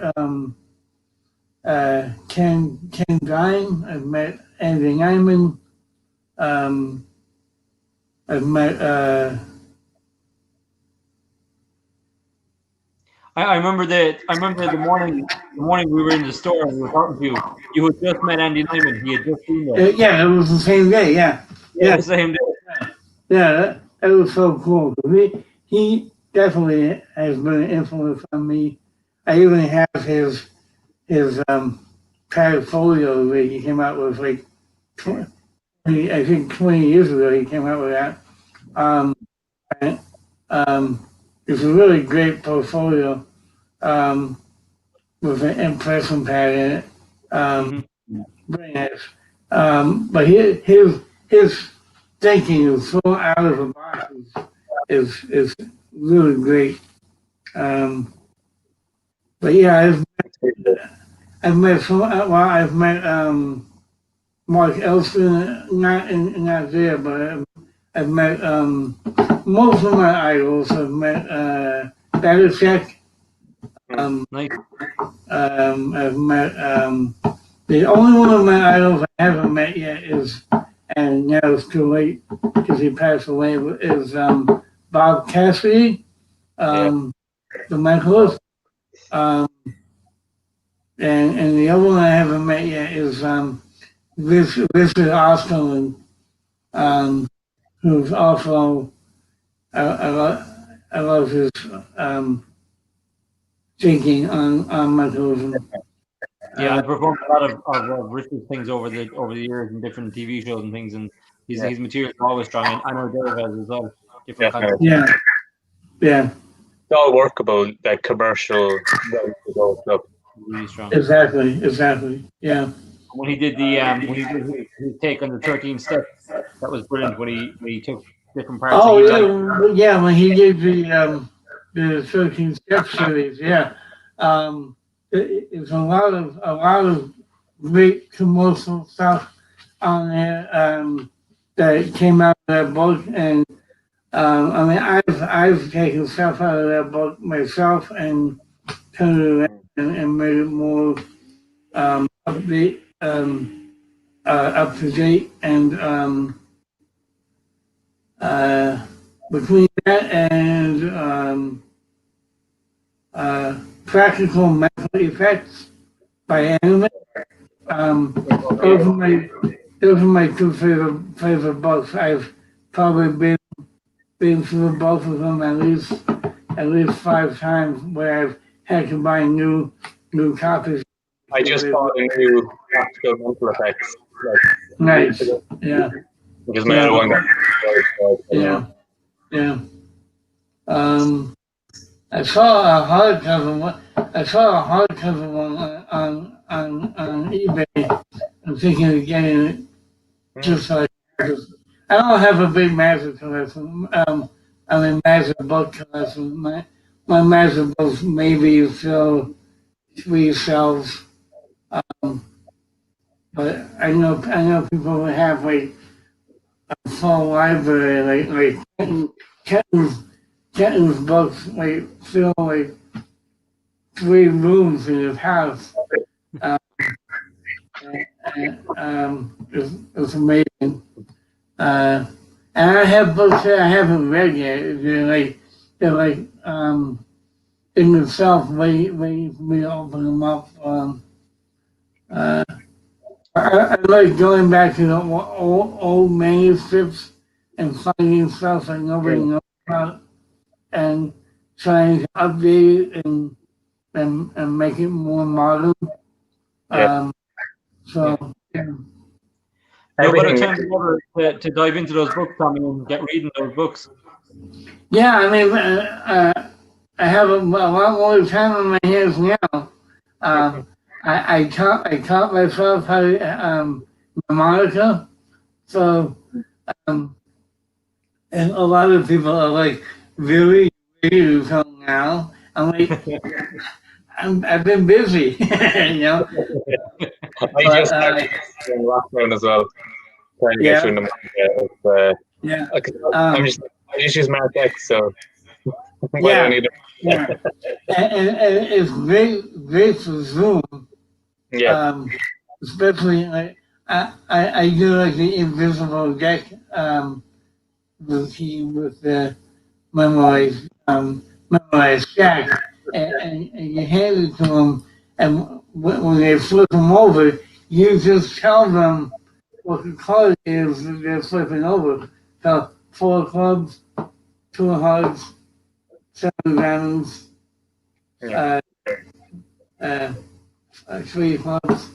Ken Dime, I've met Andy Nyman, I've met I remember the morning we were in the store and we were talking to you. You had just met Andy Nyman. He had just been there. yeah, it was the same day, yeah. The same day. Yeah, that was so cool. He definitely has been an influence on me. I even have his portfolio that he came out with like 20, I think 20 years ago. He came out with that. It's a really great portfolio with an impression pad in it. Very nice. But his thinking is so out of the box is really great. But yeah, I've met Mark Elston, not there, but I've met most of my idols. I've met Belichick. Nice. I've met the only one of my idols I haven't met yet is, and now it's too late because he passed away, is Bob Cassidy, the Mentalist. And the other one I haven't met yet is Richard Austin, who's also I love his thinking on mentalism. Yeah, I performed a lot of Richard's things over the years in different TV shows and things, and his material is always strong. And I know Dave has as well. Different kinds of Yeah. It's all workable, that commercial stuff. really strong. Exactly. Yeah. When he did his take on the 13 steps, that was brilliant. When he took different parts. Oh yeah, when he did the 13 Step series, yeah. It's a lot of great commercial stuff on there that came out of that book, and I mean I've taken stuff out of that book myself and turned it around and made it more update, up to date, and between that and practical mental effects by anime. Those are my two favorite books. I've probably been through both of them at least 5 times, where I've had to buy new copies. I just bought a new practical mental effects. Nice. Yeah. Because my other one. Yeah. I saw a hardcover one on eBay. I'm thinking of getting it just like. I don't have a big magic collection. Magic book collection. My magic books maybe fill 3 shelves. But I know people who have like a full library, like Kenton's books like fill like 3 rooms in his house. It's amazing. And I have books that I haven't read yet. They're like they're like in itself waiting for me to open them up. I like going back to the old manuscripts and finding stuff that nobody knows about and trying to update it and make it more modern. So yeah. You're going to turn over to dive into those books, Tommy, and get reading those books. Yeah, I mean, I have a lot more time on my hands now. I taught myself how to harmonica, so and a lot of people are like, really ready to come now. I'm like, I've been busy, you know. I just started in lockdown as well, trying to get through the market. I just use Mark X, so I don't need it. Yeah. And it's great for Zoom. Yeah. Especially like I do like the invisible deck routine with the memorized stack, and you hand it to them, and when they flip them over, you just tell them what the card is that they're flipping over. So 4 clubs, 2 hearts, 7 diamonds, 3 clubs,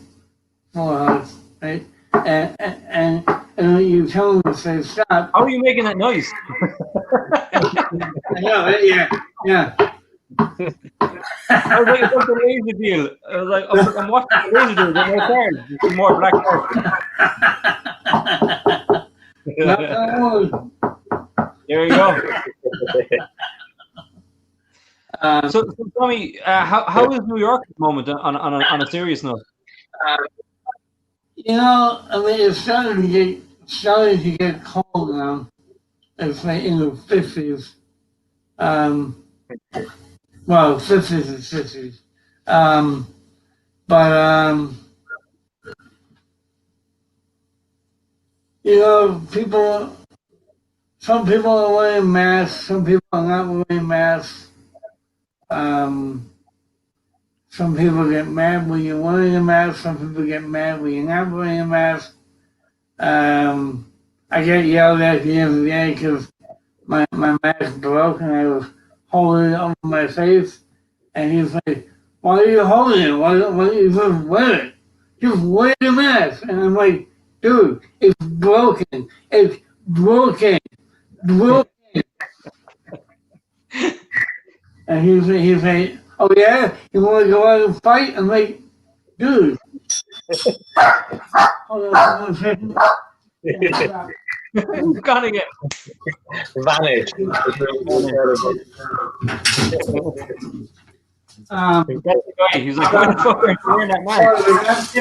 4 hearts, right? And you tell them to say stop. How are you making that noise? I know, yeah. I was like, it's like the laser deal. I was like, I'm watching the laser deal. There's no cards. There's more black cards. There you go. So Tommy, how is New York at the moment on a serious note? You know, I mean, it's starting to get cold now. It's like in the 50s. Well, 50s and 60s. You know, some people are wearing masks, some people are not wearing masks. Some people get mad when you're wearing a mask, some people get mad when you're not wearing a mask. I get yelled at the end of the day because my mask broke and I was holding it over my face. And he's like, why are you holding it? Why don't you just wear it? Just wear the mask. And I'm like, dude, it's broken. It's broken. And he's like, oh yeah? You want to go out and fight? I'm like, dude. Hold on one second. Who's got it? Vanish. That's the guy. He's like, why the fuck are you wearing that mask?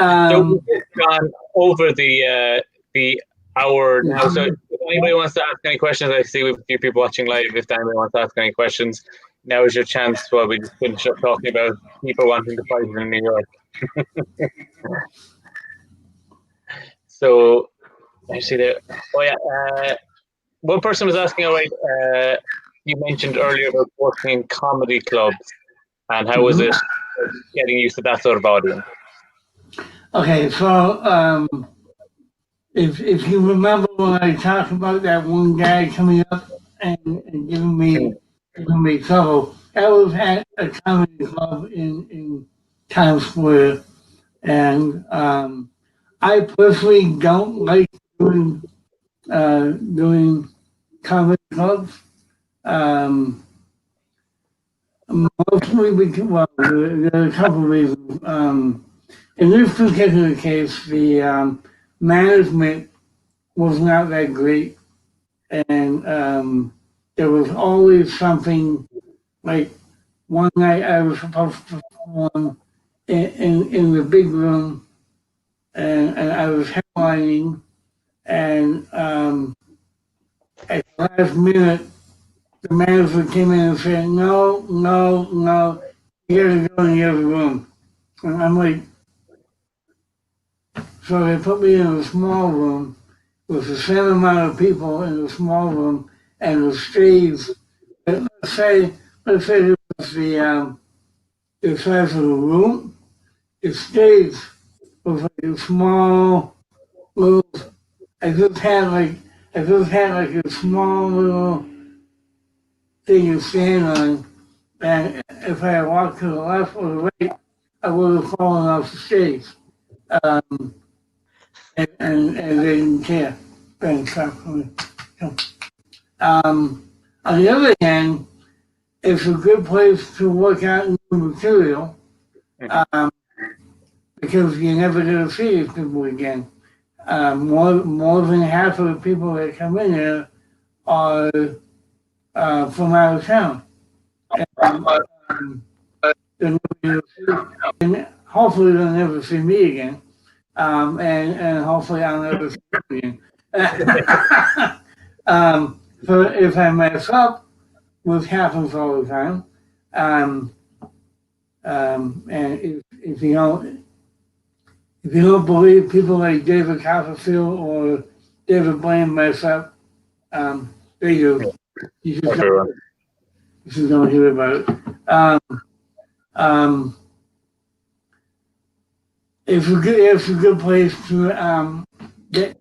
So we've gone over the hour now. So if anybody wants to ask any questions, I see we have a few people watching live. If anybody wants to ask any questions, now is your chance while we just finish up talking about people wanting to fight in New York. So I see there. Oh yeah. One person was asking, all right, you mentioned earlier about working in comedy clubs, and how was it getting used to that sort of audience? Okay, so if you remember when I talked about that one guy coming up and giving me trouble, that was at a comedy club in Times Square, and I personally don't like doing comedy clubs. Mostly because, there are a couple of reasons. In this particular case, the management was not that great, and there was always something. Like one night I was supposed to perform in the big room, and I was headlining, and at the last minute, the manager came in and said, no, you gotta go in the other room. And I'm like, So they put me in a small room with the same amount of people in the small room and the stage. Let's say it was the size of the room. The stage was like a small little. I just had like a small little thing to stand on, and if I had walked to the left or the right, I would have fallen off the stage. And they didn't care. Ben Clark. On the other hand, it's a good place to work out new material because you're never going to see these people again. More than half of the people that come in here are from out of town. And hopefully they'll never see me again. And hopefully I'll never see them again. So if I mess up, which happens all the time, and if you don't believe people like David Copperfield or David Blaine mess up, they do. You just don't hear about it. It's a good place to get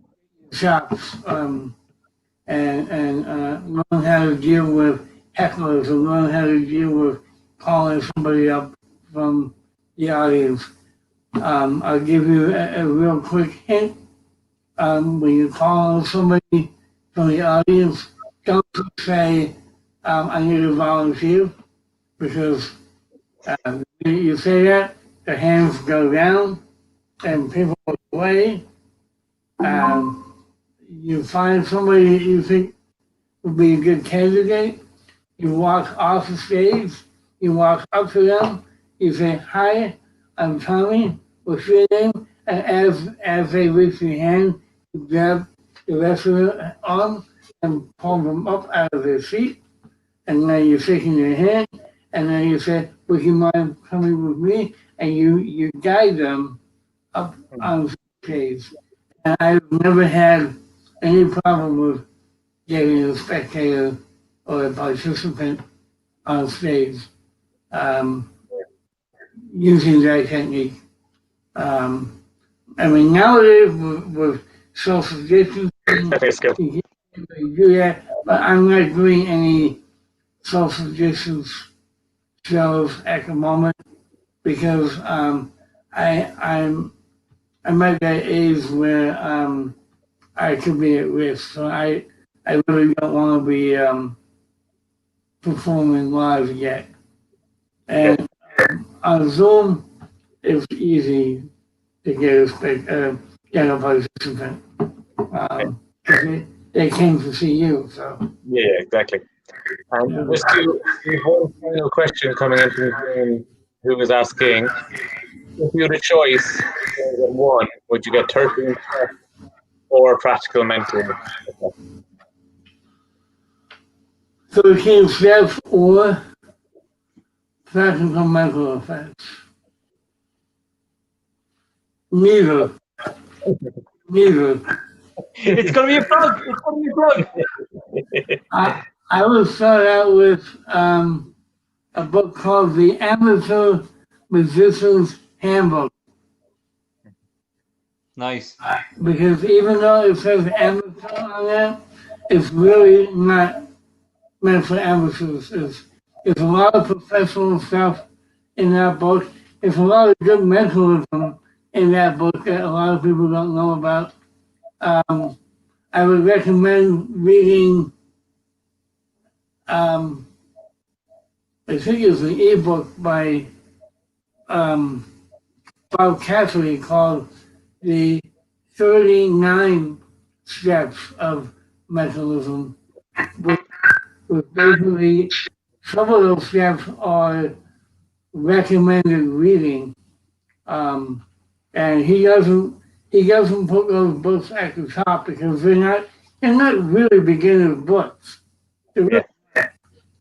shops and learn how to deal with hecklers and learn how to deal with calling somebody up from the audience. I'll give you a real quick hint. When you call somebody from the audience, don't say, I need a volunteer, because you say that, the hands go down, and people go away. You find somebody that you think would be a good candidate, you walk off the stage, you walk up to them, you say, hi, I'm Tommy, what's your name? And as they reach your hand, you grab the rest of the arm and pull them up out of their seat, and then you're shaking their hand, and then you say, would you mind coming with me? And you guide them up on the stage. And I've never had any problem with getting a spectator or a participant on stage using that technique. I mean, nowadays with social distancing, you can do that, but I'm not doing any social distance shows at the moment because I'm at that age where I could be at risk. So I really don't want to be performing live yet. And on Zoom, it's easy to get a participant. They came to see you, so. Yeah, exactly. And just one final question coming in from Blaine, who was asking, if you had a choice of one, would you get 13 steps or practical mentoring? 13 steps or practical mental effects. Neither. It's gonna be a plug. I would start out with a book called The Amateur Musician's Handbook. Nice. Because even though it says amateur on that, it's really not meant for amateurs. There's a lot of professional stuff in that book. There's a lot of good mentalism in that book that a lot of people don't know about. I would recommend reading, I think it's an ebook by Bob Cassidy called The 39 Steps of Mentalism. With basically, some of those steps are recommended reading. And he doesn't put those books at the top because they're not really beginner books. Really,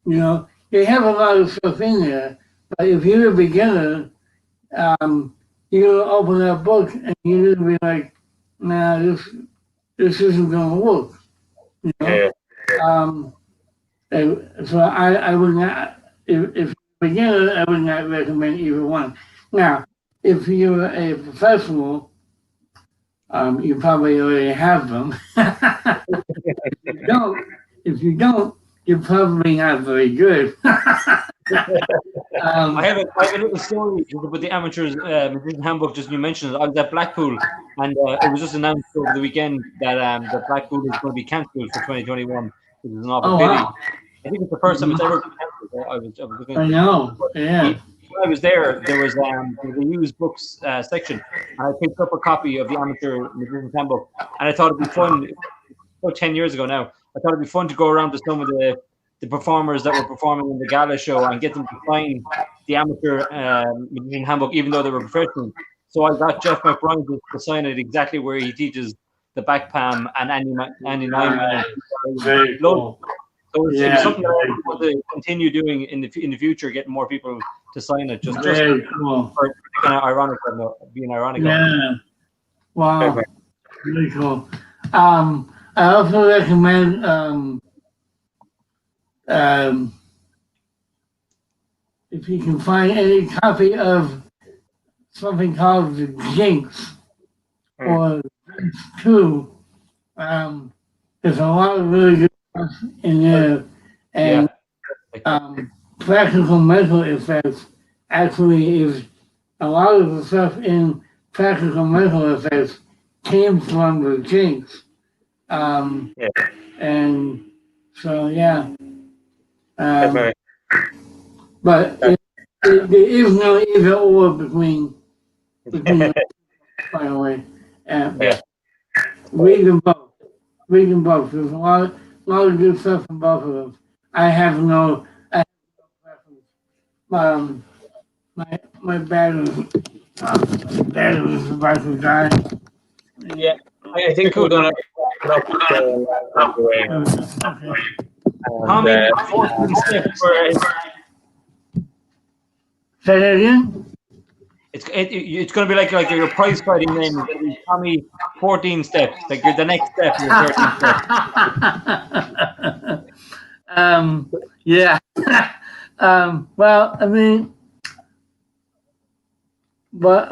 you know, they have a lot of stuff in there, but if you're a beginner, you open that book and you're gonna be like, nah, this isn't gonna work. You know? Yeah. So I would not, if you're a beginner, I would not recommend either one. Now, if you're a professional, you probably already have them. If you don't, you're probably not very good. I have a little story about the amateurs magician handbook. Just you mentioned it. I was at Blackpool, and it was just announced over the weekend that Blackpool is going to be cancelled for 2021, which is an awful pity. Wow. I think it's the first time it's ever been cancelled. I was looking. I know. Yeah. When I was there was a used books section, and I picked up a copy of the amateur magician handbook, and I thought it'd be fun. About 10 years ago now, I thought it'd be fun to go around to some of the performers that were performing in the gala show and get them to sign the amateur magician handbook, even though they were professional. So I got Jeff McBride to sign it exactly where he teaches the back palm and Andy Nyman. Very cool. So it's something that I want to continue doing in the future, getting more people to sign it. Just Very cool. for kind of ironic, being ironic. Yeah. Wow. Really cool. I also recommend if you can find any copy of something called the Jinx or Jinx 2. There's a lot of really good stuff in there, and practical mental effects actually is a lot of the stuff in practical mental effects came from the Jinx. And so, yeah. But there is no either or between by the way. Read them both. Read them both. There's a lot of good stuff in both of them. I have no preference. My battery is about to die. Yeah, I think we're gonna wrap up anyway. Tommy, 14 steps for Say that again? it's going to be like your prize fighting name. It's gonna be Tommy 14 steps. Like you're the next step. You're 13 steps. Yeah. Well, I mean, but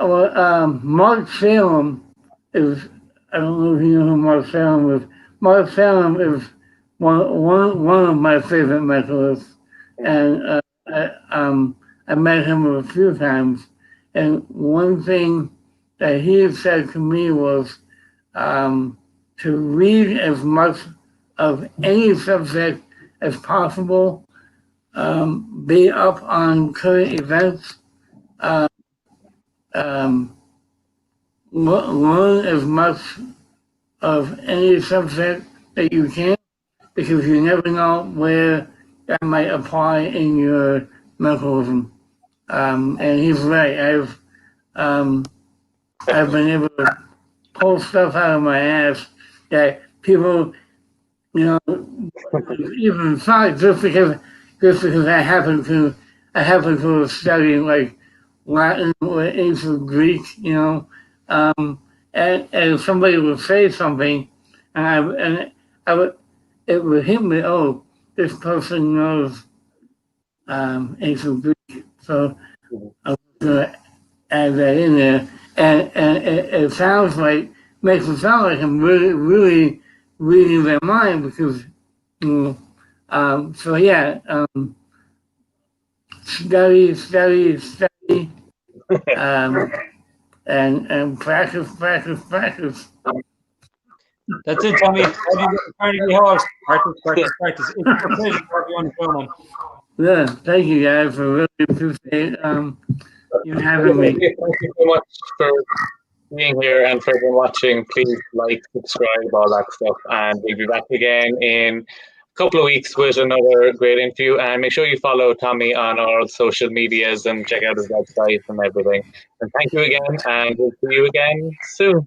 Mark Salem is. I don't know if you know who Mark Salem is. Mark Salem is one of my favorite mentalists, and I met him a few times. And one thing that he had said to me was to read as much of any subject as possible, be up on current events, learn as much of any subject that you can, because you never know where that might apply in your mentalism. And he's right. I've been able to pull stuff out of my ass that people, even thought just because I happen to have studied like Latin or ancient Greek, and somebody would say something, and it would hit me. Oh, this person knows ancient Greek, so I was going to add that in there, and it makes it sound like I'm really, really reading their mind, because so yeah, study, and practice. That's it, Tommy. How do you get the Carnegie Hall? Practice. It's a pleasure to have you on the show, man. Yeah, thank you guys. I really appreciate you having me. Thank you so much for being here, and for everyone watching. Please like, subscribe, all that stuff, and we'll be back again in a couple of weeks with another great interview. And make sure you follow Tommy on all social medias and check out his website and everything. And thank you again, and we'll see you again soon.